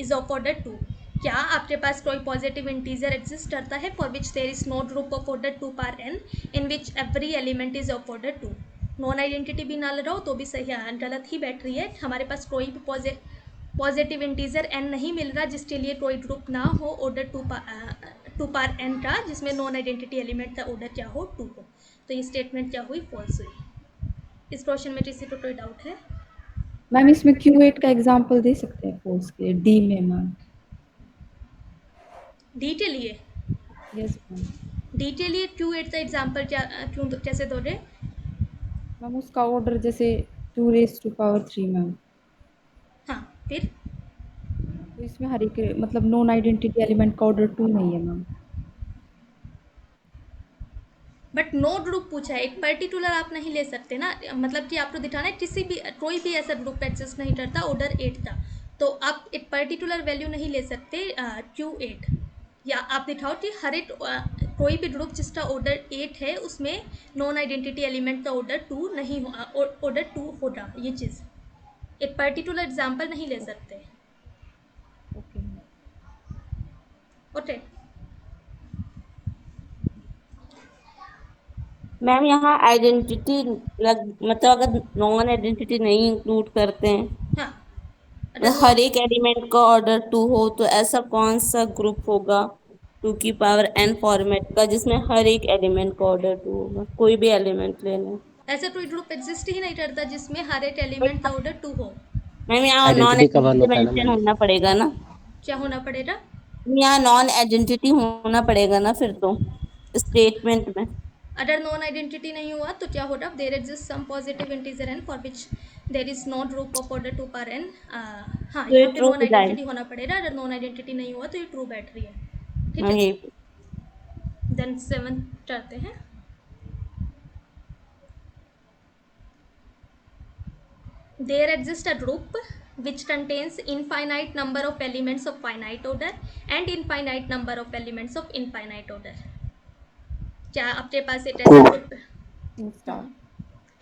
इज ऑफ ऑर्डर 2। क्या आपके पास कोई पॉजिटिव इंटीजर एग्जिस्ट करता है for which there is no group of order 2 par n in which every element is of order 2। Non identity भी ना लगाओ तो भी सही है, गलत ही बैठ रही है। हमारे पास कोई भी पॉजिटिव इंटीजर n नहीं मिल रहा जिसके लिए कोई ग्रुप ना हो ऑर्डर 2 पार n का, जिसमें नॉन आइडेंटिटी एलिमेंट का ऑर्डर क्या हो, 2 हो। तो ये स्टेटमेंट क्या हुई, फॉल्स हुई। इस क्वेश्चन में किसी को कोई डाउट है? मैम इसमें Q8 का एग्जांपल दे सकते हैं फोर्स के डी में मैम? डी के लिए? Yes ma'am. डी के लिए Q8 का एग्जाम्पल क्यों कैसे दो रहे? मैम उसका ऑर्डर जैसे 2⁻³ मैम, हाँ, फिर तो इसमें हर एक मतलब नॉन आइडेंटिटी एलिमेंट का ऑर्डर 2 नहीं है मैम। बट नो ग्रुप पूछा है, एक पर्टिकुलर आप नहीं ले सकते ना, मतलब कि आपको दिखाना है किसी भी कोई भी ऐसा ग्रुप एग्जिस्ट नहीं करता ऑर्डर 8 का, तो आप एक पर्टिकुलर वैल्यू नहीं ले सकते Q8, या आप दिखाओ कि हर एक कोई भी ग्रुप जिसका ऑर्डर 8 है उसमें नॉन आइडेंटिटी एलिमेंट का ऑर्डर 2 नहीं हो, ऑर्डर 2 होगा। ये चीज़ एक पर्टिकुलर एग्जाम्पल नहीं ले सकते। ओके ओके, मैम यहाँ आइडेंटिटी मतलब अगर नॉन आइडेंटिटी नहीं इंक्लूड करते हैं, हाँ, मतलब हर एक एलिमेंट का ऑर्डर 2 हो, तो ऐसा कौन सा ग्रुप होगा 2⁻n फॉर्मेट का जिसमें हर एक एलिमेंट का ऑर्डर 2 होगा? कोई भी एलिमेंट लेना। ऐसा कोई ग्रुप एग्जिस्ट ही नहीं करता जिसमें हर एक एलिमेंट का ऑर्डर 2 हो। मैम यहाँ नॉन आइडेंटिटी का वन आइडेंटिटी होता है ना मेंशन मैम। होना पड़ेगा ना? क्या होना पड़ेगा? यहाँ नॉन आइडेंटिटी होना पड़ेगा ना फिर तो स्टेटमेंट में। अगर नॉन आइडेंटिटी नहीं हुआ तो क्या होगा, there exist some positive integer n for which there is not group of order 2 par n। हाँ, तो ये यहाँ पे ट्रू नॉन हो जाएगा आइडेंटिटी होना पड़ेगा। अगर नॉन आइडेंटिटी नहीं हुआ तो ये ट्रू बैठ रही है। ठीक मैम, है, यही। देन 7 करते हैं। There exists a group which contains infinite number of elements of finite order and infinite number of elements of infinite order। क्या आपके पास एक ऐसा ग्रुप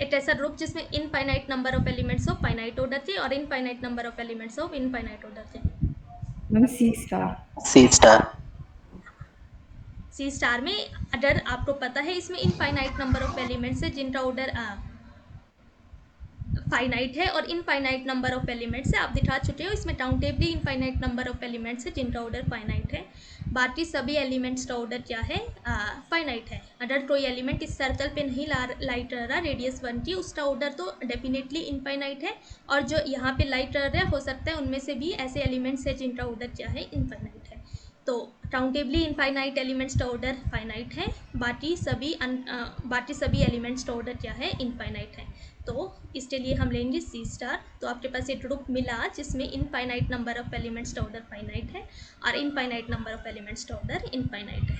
एक ऐसा ग्रुप जिसमें infinite number of elements of finite order थे और infinite number of elements of infinite order थे? Ma'am C⁻। C star. C star में अगर आपको पता है इसमें इनफाइनाइट नंबर ऑफ एलिमेंट्स है जिनका ऑर्डर फाइनाइट है और इनफाइनाइट नंबर ऑफ एलिमेंट्स है, आप दिखा चुके हो। इसमें countably infinite number of elements है जिनका ऑर्डर फाइनाइट है। बाकी सभी एलिमेंट्स का ऑर्डर क्या है, फाइनाइट है। अगर कोई एलिमेंट इस सर्कल पे नहीं लाइट रह रहा रेडियस 1 की, उसका ऑर्डर तो डेफिनेटली इनफाइनाइट है। और जो यहाँ पे लाइट रह रहा है, हो सकता है उनमें से भी ऐसे एलिमेंट्स है जिनका ऑर्डर क्या है, इनफाइनाइट है। तो काउंटेबली इनफाइनाइट एलिमेंट्स का ऑर्डर फाइनाइट है, बाकी सभी एलिमेंट्स का ऑर्डर क्या है, इनफाइनाइट है। तो इसके लिए हम लेंगे सी स्टार। तो आपके पास एक ग्रुप मिला जिसमें इनफाइनाइट नंबर ऑफ एलिमेंट्स का ऑर्डर फाइनाइट है और इनफाइनाइट नंबर ऑफ एलिमेंट्स का ऑर्डर इनफाइनाइट है।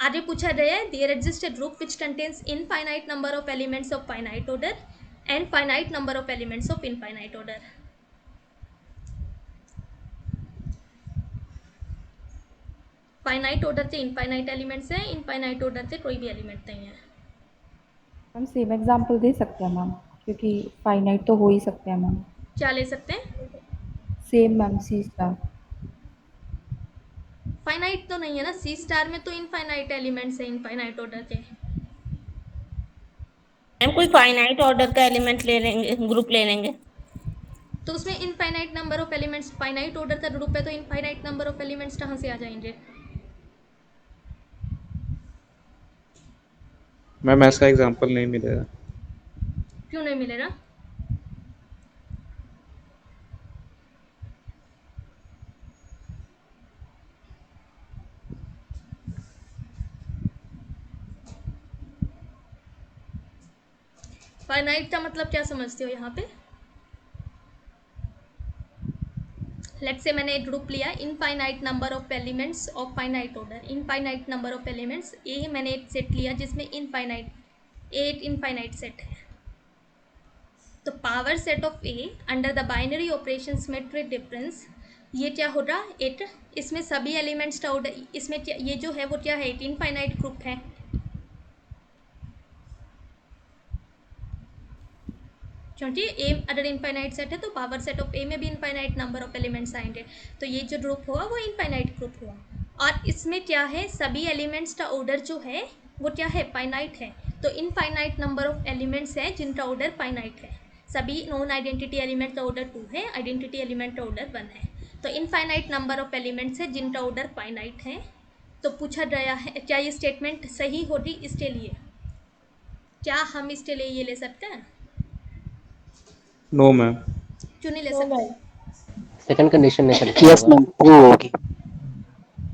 आगे पूछा गया है, there exist a group which contains infinite number of elements of finite order and finite number of elements of infinite order. Finite order से इनफाइनाइट एलिमेंट्स हैं, इनफाइनाइट ऑर्डर से कोई भी एलिमेंट नहीं है। हम सेम एग्जांपल दे सकते हैं मैम, क्योंकि फाइनाइट तो हो ही सकते हैं मैम। क्या ले सकते हैं? Same ma'am C⁻। फाइनाइट तो नहीं है ना, सी स्टार में तो इनफाइनाइट एलिमेंट्स है इनफाइनाइट ऑर्डर के। मैम कोई फाइनाइट ऑर्डर का एलिमेंट ले लेंगे, ग्रुप ले लेंगे। तो उसमें infinite number of elements, finite order का ग्रुप है तो इनफाइनाइट नंबर ऑफ एलिमेंट्स कहाँ से आ जाएंगे? मैम ऐसा एग्जांपल नहीं मिलेगा। क्यों नहीं मिलेगा? फाइनाइट का मतलब क्या समझते हो यहाँ पे? लेट्स से मैंने एक ग्रुप लिया infinite number of elements of finite order. Infinite number of elements uh मैंने एक सेट लिया जिसमें इनफाइनाइट 8 इनफाइनाइट सेट है। तो power set of A under the binary operation symmetric difference, ये क्या होगा 8। इसमें सभी एलिमेंट्स का ऑर्डर, इसमें ये जो है वो क्या है, 8 इनफाइनाइट ग्रुप है। क्योंकि ए अगर इनफाइनाइट सेट है तो पावर सेट ऑफ ए में भी इनफाइनाइट नंबर ऑफ एलिमेंट्स आएंगे, तो ये जो ग्रुप हुआ वो इनफाइनाइट ग्रुप हुआ। और इसमें क्या है, सभी एलिमेंट्स का ऑर्डर जो है वो क्या है, फाइनाइट है। तो इनफाइनाइट नंबर ऑफ एलिमेंट्स है जिनका ऑर्डर फाइनाइट है। सभी नॉन आइडेंटिटी एलिमेंट का ऑर्डर 2 है, आइडेंटिटी एलिमेंट का ऑर्डर 1 है। तो इनफाइनाइट नंबर ऑफ एलिमेंट्स है जिनका ऑर्डर फाइनाइट है। तो पूछा गया है क्या ये स्टेटमेंट सही होगी इसके लिए, क्या हम इसके लिए ये ले सकते हैं? No ma'am. क्यों नहीं ले नो सकते? मैम। सेकंड कंडीशन नहीं सेटिस्फाई यस होगा। मैम, ट्रू होगी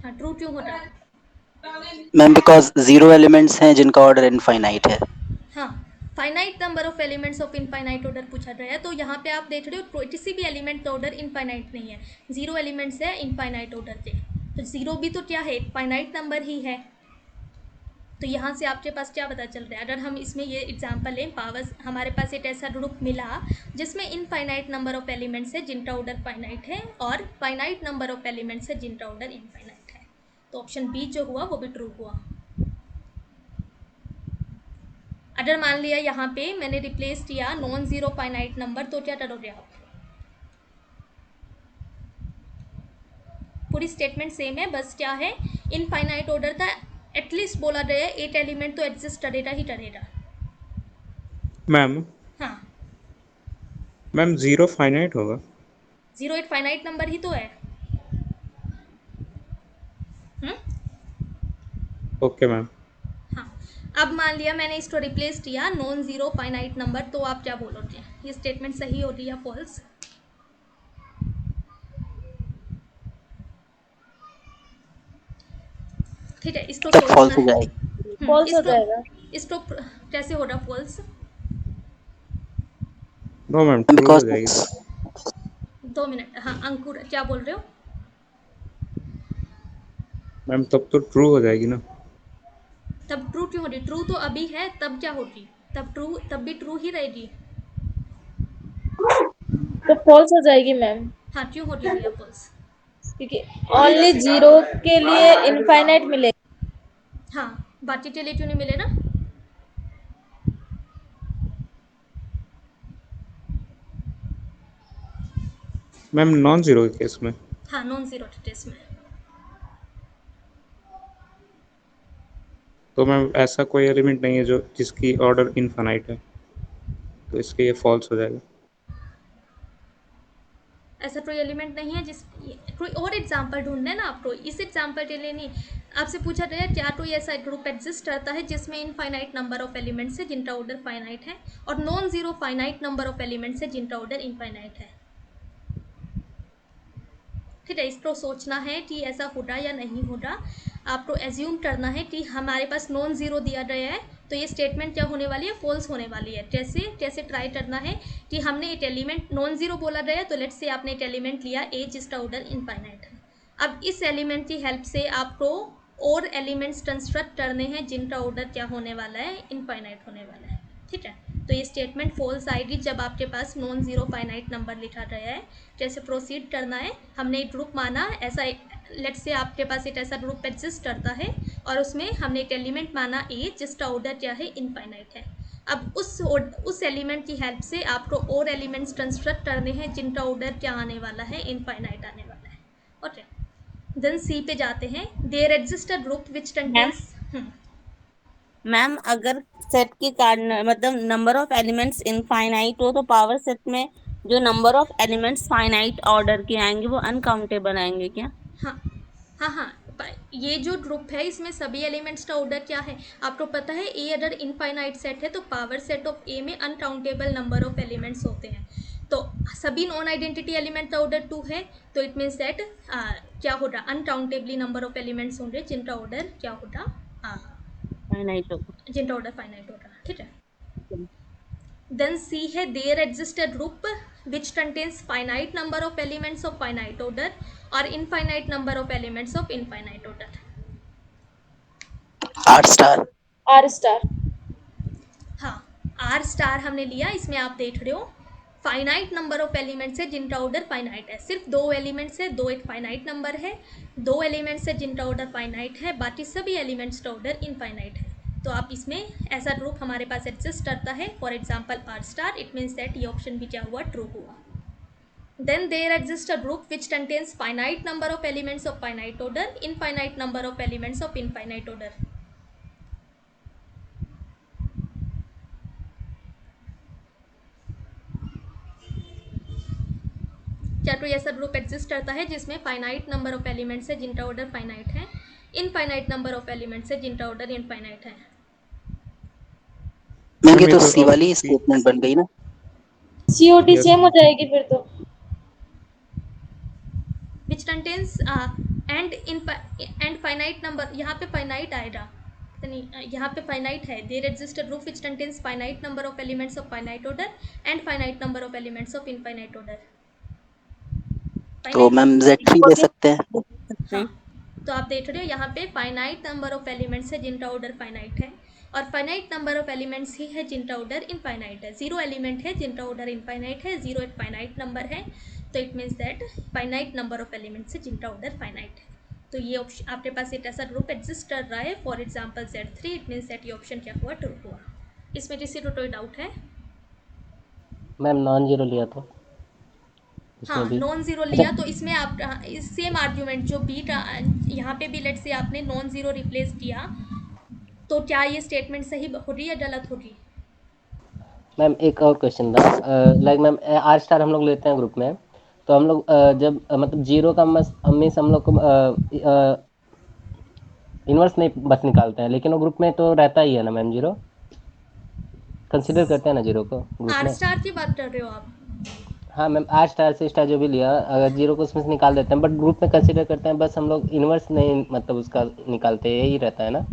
हाँ, ट्रू क्यों होगा? मैम, बिकॉज 0 एलिमेंट्स हैं जिनका ऑर्डर इनफाइनाइट है। हाँ, finite number of elements of infinite order पूछा गया है। तो यहाँ पे आप देख रहे हो किसी भी एलिमेंट का ऑर्डर इनफाइनाइट नहीं है, 0 एलिमेंट्स है इनफाइनाइट ऑर्डर के। तो 0 भी तो क्या है, फाइनाइट नंबर ही है। तो यहाँ से आपके पास क्या पता चल रहा है, अगर हम इसमें ये एग्जांपल लें, पावर्स हमारे पास एक ऐसा ग्रुप मिला जिसमें इनफाइनाइट नंबर ऑफ एलिमेंट्स है जिनका ऑर्डर फाइनाइट है और फाइनाइट नंबर ऑफ एलिमेंट्स है जिनका ऑर्डर इनफाइनाइट है। तो ऑप्शन बी जो हुआ वो भी ट्रू हुआ। अगर मान लिया यहाँ पे मैंने रिप्लेस किया नॉन जीरो फाइनाइट नंबर, तो क्या करोगे आप? पूरी स्टेटमेंट सेम है, बस क्या है, इनफाइनाइट ऑर्डर का एटलीस्ट बोला गया है 8 एलिमेंट तो एग्जिस्ट करेगा ही करेगा। मैम हाँ, मैम 0 फाइनाइट होगा। 0 एक फाइनाइट नंबर ही तो है। Okay ma'am. हाँ, अब मान लिया मैंने इसको रिप्लेस किया नॉन जीरो फाइनाइट नंबर, तो आप क्या बोलोगे, ये स्टेटमेंट सही होगी या फॉल्स? ठीक है, इसको तब फॉल्स सोचना हो है। जाएगी। फॉल्स हो जाएगा। इसको कैसे होगा फॉल्स? नो मैम, ट्रू हो बिकॉज जाएगी। 2 मिनट। हाँ, अंकुर क्या बोल रहे हो? मैम तब तो ट्रू हो जाएगी ना। तब ट्रू क्यों होगी? ट्रू तो अभी है, तब क्या होगी? तब भी ट्रू ही रहेगी। तो फॉल्स हो जाएगी मैम, हाँ, क्यों होगी भैया फॉल्स? क्योंकि ओनली 0 के लिए इनफाइनाइट मिलेगा। हाँ, बाकी के लिए क्यों नहीं मिलेगा? मैम नॉन जीरो के केस में। हाँ, नॉन जीरो केस में। तो मैम ऐसा कोई एलिमेंट नहीं है जो जिसकी ऑर्डर इनफाइनाइट है, तो इसके ये फॉल्स हो जाएगा। ऐसा कोई एलिमेंट नहीं है जिस, कोई और एग्जांपल ढूंढना है ना आपको, इस एग्जांपल के लिए नहीं। आपसे पूछा गया क्या कोई ऐसा ग्रुप एग्जिस्ट करता है जिसमें इनफाइनाइट नंबर ऑफ एलिमेंट्स है जिनका ऑर्डर फाइनाइट है और non zero finite number of elements है जिनका ऑर्डर इनफाइनाइट है। ठीक है, इसको सोचना है कि ऐसा होगा या नहीं होगा। आपको एज्यूम करना है कि हमारे पास नॉन जीरो दिया गया है, तो ये स्टेटमेंट क्या होने वाली है, फॉल्स होने वाली है। कैसे ट्राई करना है कि हमने एक एलिमेंट नॉन जीरो बोला गया है, तो लेट्स से आपने एक एलिमेंट लिया ए जिसका ऑर्डर इनफाइनाइट है। अब इस एलिमेंट की हेल्प से आपको और एलिमेंट्स कंस्ट्रक्ट करने हैं जिनका ऑर्डर क्या होने वाला है, इनफाइनाइट होने वाला है। ठीक है, तो ये स्टेटमेंट फॉल्स आएगी जब आपके पास नॉन जीरो फाइनाइट नंबर लिखा गया है। कैसे प्रोसीड करना है, हमने एक ग्रुप माना, ऐसा लेट्स से आपके पास एक ऐसा ग्रुप एग्जिस्ट करता है और उसमें हमने एक एलिमेंट माना ए जिसका ऑर्डर क्या है, इनफाइनाइट है। अब उस एलिमेंट की हेल्प से आपको और एलिमेंट्स कंस्ट्रक्ट करने हैं जिनका ऑर्डर क्या आने वाला है, इनफाइनाइट आने वाला है। ओके, देन सी पे जाते हैं। There exist a group which contains. Ma'am अगर सेट के कारण मतलब नंबर ऑफ एलिमेंट्स इनफाइनाइट हो तो पावर सेट में जो number of elements finite order के आएंगे वो अनकाउंटेबल आएंगे क्या? हाँ हाँ हाँ, ये जो ग्रुप है इसमें सभी एलिमेंट्स का ऑर्डर क्या है आपको पता है। ए अगर इनफाइनाइट सेट है तो पावर सेट ऑफ ए में अनकाउंटेबल नंबर ऑफ एलिमेंट्स होते हैं। तो सभी नॉन आइडेंटिटी एलिमेंट का ऑर्डर 2 है, तो इट मीन्स दैट क्या होगा, अनकाउंटेबली नंबर ऑफ एलिमेंट्स होंगे जिनका ऑर्डर क्या होगा, फाइनाइट होगा। जिनका ऑर्डर फाइनाइट होगा। ठीक है। देन सी है there exist a group which contains finite number of elements of finite order or infinite number of elements of infinite order. R star. R star. हाँ, आर स्टार हमने लिया। इसमें आप देख रहे हो फाइनाइट नंबर ऑफ एलिमेंट्स है जिनका ऑर्डर फाइनाइट है। सिर्फ 2 एलिमेंट्स है, 2 एक फाइनाइट नंबर है, 2 एलिमेंट्स है जिनका ऑर्डर फाइनाइट है, बाकी सभी एलिमेंट्स का ऑर्डर इनफाइनाइट है। तो आप इसमें ऐसा ग्रुप हमारे पास एग्जिस्ट करता है, for example R star, it means that ये ऑप्शन भी क्या हुआ, ट्रू हुआ। Then there exists a group which contains finite number of elements of finite order, infinite number of elements of infinite order. क्या कोई ऐसा ग्रुप एग्जिस्ट करता है जिसमें फाइनाइट नंबर ऑफ एलिमेंट्स है जिनका ऑर्डर फाइनाइट है, इनफाइनाइट नंबर ऑफ एलिमेंट्स है जिनका ऑर्डर इनफाइनाइट है? मैम ये तो सी वाली स्टेटमेंट बन गई ना। सीओटी सेम हो जाएगी फिर तो। Which contains and finite number, यहाँ पे फाइनाइट आएगा, यहाँ पे फाइनाइट है। There exist a group which contains finite number of elements of finite order and finite number of elements of infinite order. तो मैम Z3 ले सकते हैं। हाँ, तो आप देख रहे हो यहाँ पे फाइनाइट नंबर ऑफ एलिमेंट्स है जिनका ऑर्डर फाइनाइट है, और फाइनाइट नंबर ऑफ एलिमेंट्स ही है जिनका ऑर्डर इनफाइनाइट है। 0 एलिमेंट है जिनका ऑर्डर इनफाइनाइट है, 0 एक फाइनाइट नंबर है, तो it means that finite number of elements है जिनका ऑर्डर फाइनाइट है। तो ये ऑप्शन आपके पास एक ऐसा ग्रुप एग्जिस्ट कर रहा है, for example Z3, it means that ये ऑप्शन क्या हुआ, ट्रू हुआ। इसमें किसी को कोई डाउट है? मैम नॉन जीरो लिया तो हाँ, नॉन जीरो लिया तो इसमें आप सेम आर्ग्यूमेंट जो बी यहाँ पे भी लेट से आपने नॉन जीरो रिप्लेस किया, तो क्या ये स्टेटमेंट सही होगी या गलत होगी? मैम एक और क्वेश्चन था, लाइक मैम आर स्टार हम लोग लेते हैं ग्रुप में, तो हम लोग जब मतलब जीरो का मीन्स हम लोग को इनवर्स नहीं बस निकालते हैं, लेकिन वो ग्रुप में तो रहता ही है ना मैम, जीरो कंसिडर करते हैं ना जीरो को ग्रुप आर में। स्टार की बात कर रहे हो आप? हाँ मैम, आर स्टार से स्टार जो भी लिया, अगर जीरो को उसमें से निकाल देते हैं, बट ग्रुप में कंसिडर करते हैं, बस हम लोग इनवर्स नहीं मतलब उसका निकालते हैं, यही रहता है ना।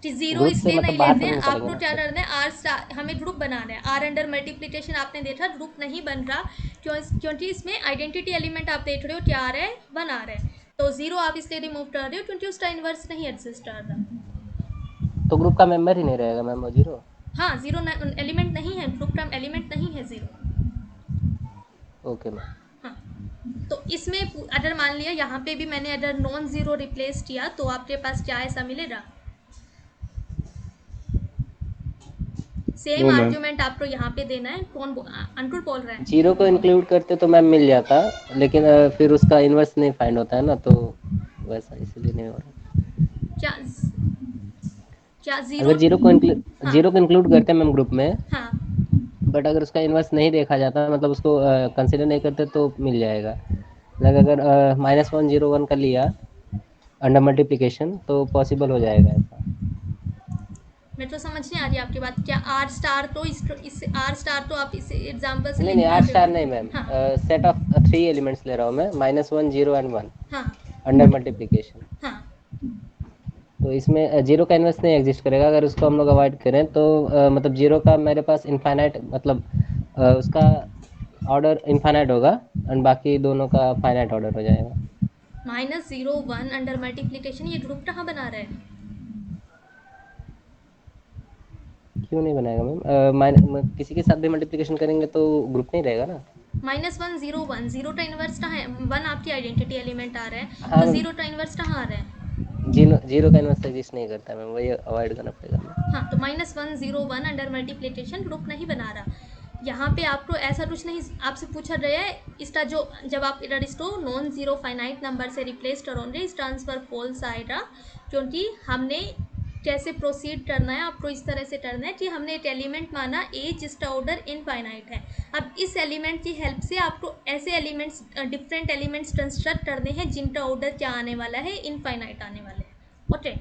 जीरो इसलिए नहीं बाहर लेते तो हैं, निकलेंगे आपको ना। क्या करना है, आर स्टार हमें ग्रुप बनाना है। आर अंडर मल्टीप्लिकेशन आपने देखा ग्रुप नहीं बन रहा, क्योंकि इसमें आइडेंटिटी एलिमेंट आप देख रहे हो क्या आ रहा है, 1 आ रहा है, तो जीरो आप इसलिए रिमूव कर रहे हो क्योंकि उसका इनवर्स नहीं एग्जिस्ट कर रहा। तो ग्रुप का मेंबर ही नहीं रहेगा मैम वो जीरो? हाँ, जीरो एलिमेंट नहीं है, ग्रुप का एलिमेंट नहीं है जीरो। Okay ma'am. हाँ, तो इसमें अगर मान लिया यहाँ पे भी मैंने अगर नॉन जीरो रिप्लेस किया, तो आपके पास क्या ऐसा मिलेगा? सेम आर्ग्यूमेंट आपको यहाँ पे देना है। कौन अंकुर बोल रहा है? जीरो को इंक्लूड करते तो मैम मिल जाता, लेकिन फिर उसका इनवर्स नहीं फाइंड होता है ना, तो वैसा इसलिए नहीं हो रहा। क्या जीरो अगर जीरो को इंक्लूड करते हैं मैम ग्रुप में, हाँ, बट अगर उसका इनवर्स नहीं देखा जाता, मतलब उसको कंसिडर नहीं करते, तो मिल जाएगा। लाइक अगर -1 0 1 का लिया अंडर मल्टीप्लिकेशन, तो पॉसिबल हो जाएगा ऐसा। मैं तो समझ नहीं आ रही आपकी बात। क्या आर स्टार तो इस आर स्टार तो आप इसे एग्जांपल से नहीं आर स्टार नहीं मैम, सेट ऑफ 3 एलिमेंट्स ले रहा हूँ मैं, -1 0 and 1 अंडर मल्टीप्लिकेशन। हाँ, तो इसमें जीरो का इनवर्स नहीं एग्जिस्ट करेगा। अगर उसको हम लोग अवॉइड करें तो मतलब जीरो का मेरे पास इनफाइनाइट, मतलब उसका ऑर्डर इनफाइनाइट होगा, एंड बाकी दोनों का फाइनाइट ऑर्डर हो जाएगा। -0 1 अंडर मल्टीप्लिकेशन, ये ग्रुप कहाँ बना रहा है? क्यों नहीं बनाएगा मैम? किसी के साथ भी मल्टीप्लिकेशन करेंगे तो ग्रुप नहीं रहेगा ना। -1 0 1, जीरो का इनवर्स कहाँ है? 1 आपकी आइडेंटिटी एलिमेंट आ रहा है, हाँ, तो जीरो का इनवर्स कहाँ आ रहा है? जीरो का इनवर्स एग्जिस्ट नहीं करता मैम, वही अवॉइड करना पड़ेगा। हाँ, तो -1 0 1 अंडर मल्टीप्लिकेशन ग्रुप नहीं बना रहा। यहाँ पे आपको ऐसा कुछ नहीं आपसे पूछा गया है। इसका जो जब आप इधर इसको नॉन जीरो फाइनाइट नंबर से रिप्लेस करोगे, इस ट्रांसफर फॉल्स आएगा, क्योंकि हमने कैसे प्रोसीड करना है आपको, इस तरह से करना है कि हमने एक एलिमेंट माना ए जिसका ऑर्डर इनफाइनाइट है। अब इस एलिमेंट की हेल्प से आपको ऐसे एलिमेंट्स, डिफरेंट एलिमेंट्स कंस्ट्रक्ट करने हैं जिनका ऑर्डर क्या आने वाला है, इनफाइनाइट आने वाले हैं। ओके,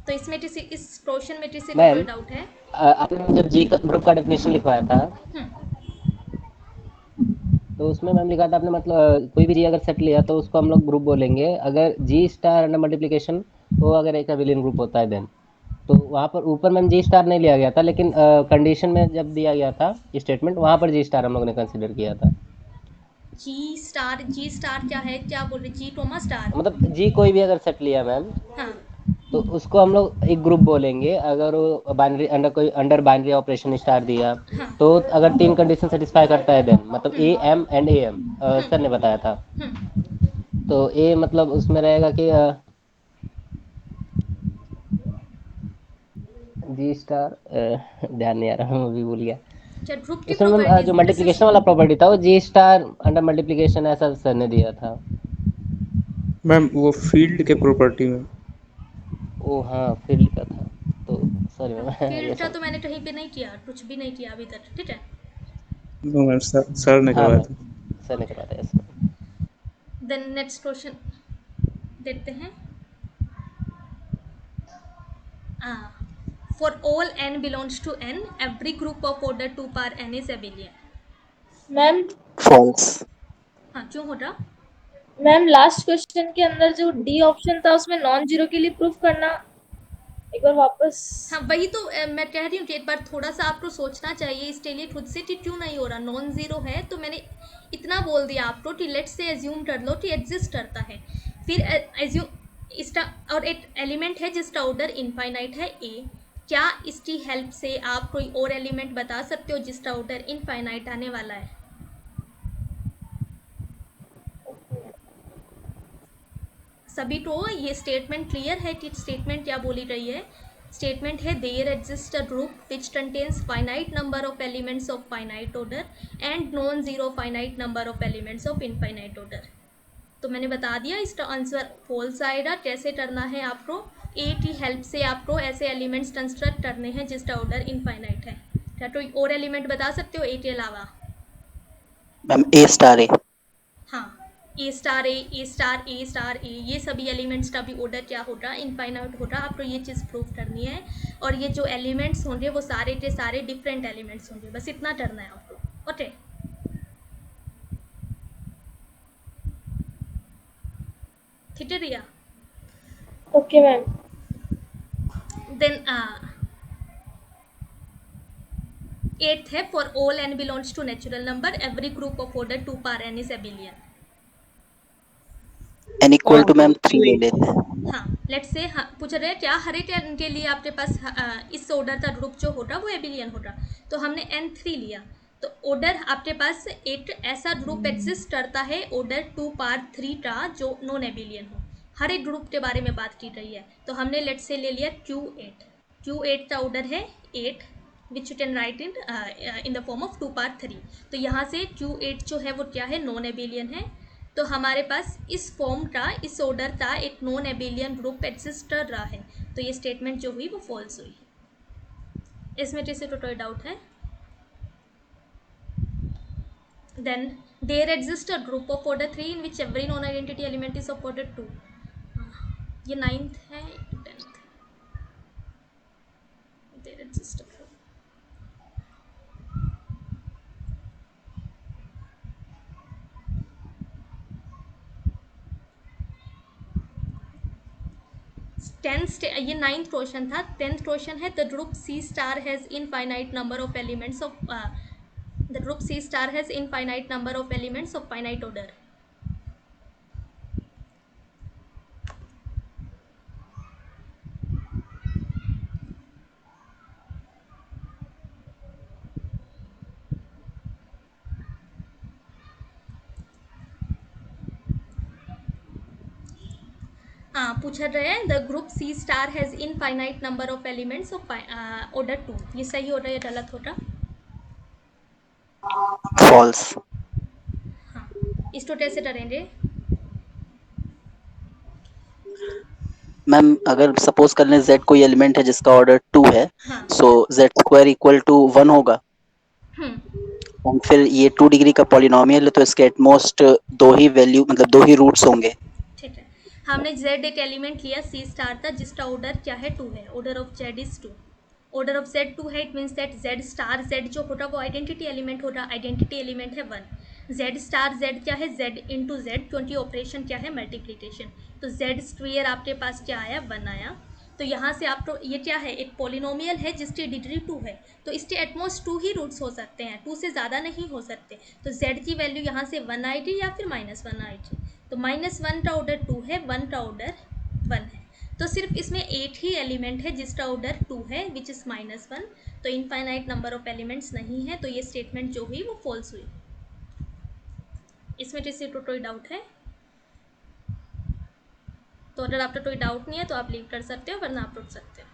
तो इसमें इस क्वेश्चन में किसी को कोई मैम डाउट है? आपने जब जी ग्रुप का डेफिनेशन लिखवाया था तो उसमें मैम लिखा था आपने, मतलब कोई भी जी अगर सेट लिया तो उसको हम लोग ग्रुप बोलेंगे अगर जी स्टार अंडर मल्टीप्लिकेशन वो अगर एक एबिलियन ग्रुप होता है देन। तो वहाँ पर ऊपर मैम जी स्टार नहीं लिया गया था, लेकिन कंडीशन में जब दिया गया था स्टेटमेंट वहाँ पर जी स्टार हम लोग ने कंसिडर किया था। जी स्टार क्या है, क्या बोल रहे, जी टोमा स्टार? मतलब जी कोई भी अगर सेट लिया मैम हाँ तो उसको हम लोग एक ग्रुप बोलेंगे अगर वो बाइनरी अंडर कोई अंडर बाइनरी ऑपरेशन स्टार दिया हाँ तो अगर 3 कंडीशन सेटिस्फाई करता है देन, मतलब A M and A M sir ने बताया था। तो ए मतलब उसमें रहेगा कि जी स्टार ध्यान नहीं आ रहा, मैं भी भूल गया। क्या ग्रुप की उसमें मैम प्रॉपर्टीज जो मल्टीप्लिकेशन वाला प्रॉपर्टी था वो जी स्टार अंडर मल्टीप्लिकेशन ऐसा सर ने दिया था। मैम वो फील्ड के प्रॉपर्टी में। ओ हाँ फील्ड का था, तो सॉरी मैम ये फील्ड का सब। तो मैंने कहीं पे नहीं किया, कुछ भी नहीं किया अभी तक, ठीक है। नो मैम, सर ने हाँ करवाया मैम था। सर ने करवाया था yes ma'am. Then next question देखते हैं। For all n belongs to n, every group of order 2 par n is abelian. Ma'am false. हाँ, क्यों हो रहा? मैम लास्ट क्वेश्चन के अंदर जो डी ऑप्शन था उसमें नॉन जीरो के लिए प्रूफ करना, एक बार वापस। हाँ, वही तो मैं कह रही हूँ कि एक बार थोड़ा सा आपको सोचना चाहिए इसके लिए खुद से कि क्यों नहीं हो रहा। नॉन जीरो है तो मैंने इतना बोल दिया आपको कि लेट से एज्यूम कर लो कि एग्जिस्ट करता है, फिर एज्यूम इसका, और एक एलिमेंट है जिसका ऑर्डर इनफाइनाइट है ए। क्या इसकी हेल्प से आप कोई और एलिमेंट बता सकते हो जिसका ऑर्डर इनफाइनाइट आने वाला है? सभी को ये स्टेटमेंट क्लियर है कि स्टेटमेंट क्या बोली रही है? स्टेटमेंट है there exist a group which contains finite number of elements of finite order and non zero finite number of elements of infinite order. तो मैंने बता दिया इसका आंसर फॉल्स आएगा। कैसे करना है आपको? ए की हेल्प से आपको ऐसे एलिमेंट्स कंस्ट्रक्ट करने हैं जिसका ऑर्डर इनफाइनाइट है। क्या कोई और एलिमेंट बता सकते हो ए के अलावा? मैम ए स्टार ए। हाँ, ए स्टार ए, ए स्टार ए स्टार ए, ये सभी एलिमेंट्स का भी ऑर्डर क्या होगा? इनफाइनाइट होगा। आपको ये चीज़ प्रूव करनी है। और ये जो एलिमेंट्स होंगे वो सारे के सारे डिफरेंट एलिमेंट्स होंगे, बस इतना करना है आपको। ओके, ठीक है Riya? Okay ma'am. Then eighth है for all n belongs to natural number, every group of order 2 par n is abelian. N equal to ma'am 3 ले लेते हैं। हाँ, लेट्स से पूछ रहे हैं क्या हर एक n के लिए आपके पास इस ऑर्डर का ग्रुप जो होगा वो एबिलियन होगा। तो हमने n3 लिया, तो ऑर्डर आपके पास एक ऐसा ग्रुप एग्जिस्ट करता है ऑर्डर 2 पार 3 का जो नॉन एबिलियन हो। हर एक ग्रुप के बारे में बात की रही है। तो हमने लेट्स से ले लिया Q8। Q8 का ऑर्डर है 8 which you can write in the form of 2 पार 3। तो यहाँ से Q8 जो है वो क्या है? नॉन एबिलियन है। तो हमारे पास इस फॉर्म का, इस ऑर्डर का एक नॉन एबिलियन ग्रुप एग्जिस्ट कर रहा है। तो ये स्टेटमेंट जो हुई वो फॉल्स हुई। इसमें किसी को कोई डाउट है? Then there exist a group of order 3 in which every non identity element is of order 2। ये 9th है, 10th। There exist a group, ये 9th क्वेश्चन था। 10th क्वेश्चन है the group C star has infinite number of elements of the group C star has infinite number of elements of finite order. हाँ, पूछ रहे हैं the group C star has infinite number of elements of order 2। ये सही हो रहा है या गलत हो रहा? फॉल्स। हाँ, इसको कैसे करेंगे? मैम अगर सपोज कर लें z कोई एलिमेंट है जिसका ऑर्डर 2 है, हाँ सो z स्क्वायर इक्वल टू 1 होगा। और फिर ये 2 डिग्री का पॉलिनोमियल है तो इसके एटमोस्ट दो ही वैल्यू मतलब दो ही रूट्स होंगे। ठीक है, हमने z एक एलिमेंट लिया c स्टार था जिसका ऑर्डर क्या है 2 है, order of z is 2, order of z 2 है, it means that z star z जो होगा वो आइडेंटिटी एलिमेंट होगा, आइडेंटिटी एलिमेंट है 1, z स्टार z क्या है z इंटू जेड, क्योंकि ऑपरेशन क्या है मल्टीप्लीकेशन, तो z स्क्वेयर आपके पास क्या आया 1 आया। तो यहाँ से आप तो ये क्या है एक पॉलिनोमियल है जिसकी डिग्री 2 है, तो इसके एटमोस्ट 2 ही रूट्स हो सकते हैं, 2 से ज़्यादा नहीं हो सकते, तो z की वैल्यू यहाँ से 1 आएगी या फिर -1 आएगी, तो -1 का ऑर्डर 2 है, 1 का ऑर्डर 1 है, तो सिर्फ इसमें एक ही एलिमेंट है जिसका ऑर्डर 2 है विच इज़ -1, तो इनफाइनाइट नंबर ऑफ एलिमेंट्स नहीं है, तो ये स्टेटमेंट जो हुई वो फॉल्स हुई। इसमें किसी को कोई डाउट है? तो अगर आपका कोई डाउट नहीं है तो आप लीव कर सकते हो, वरना आप रुक सकते हो।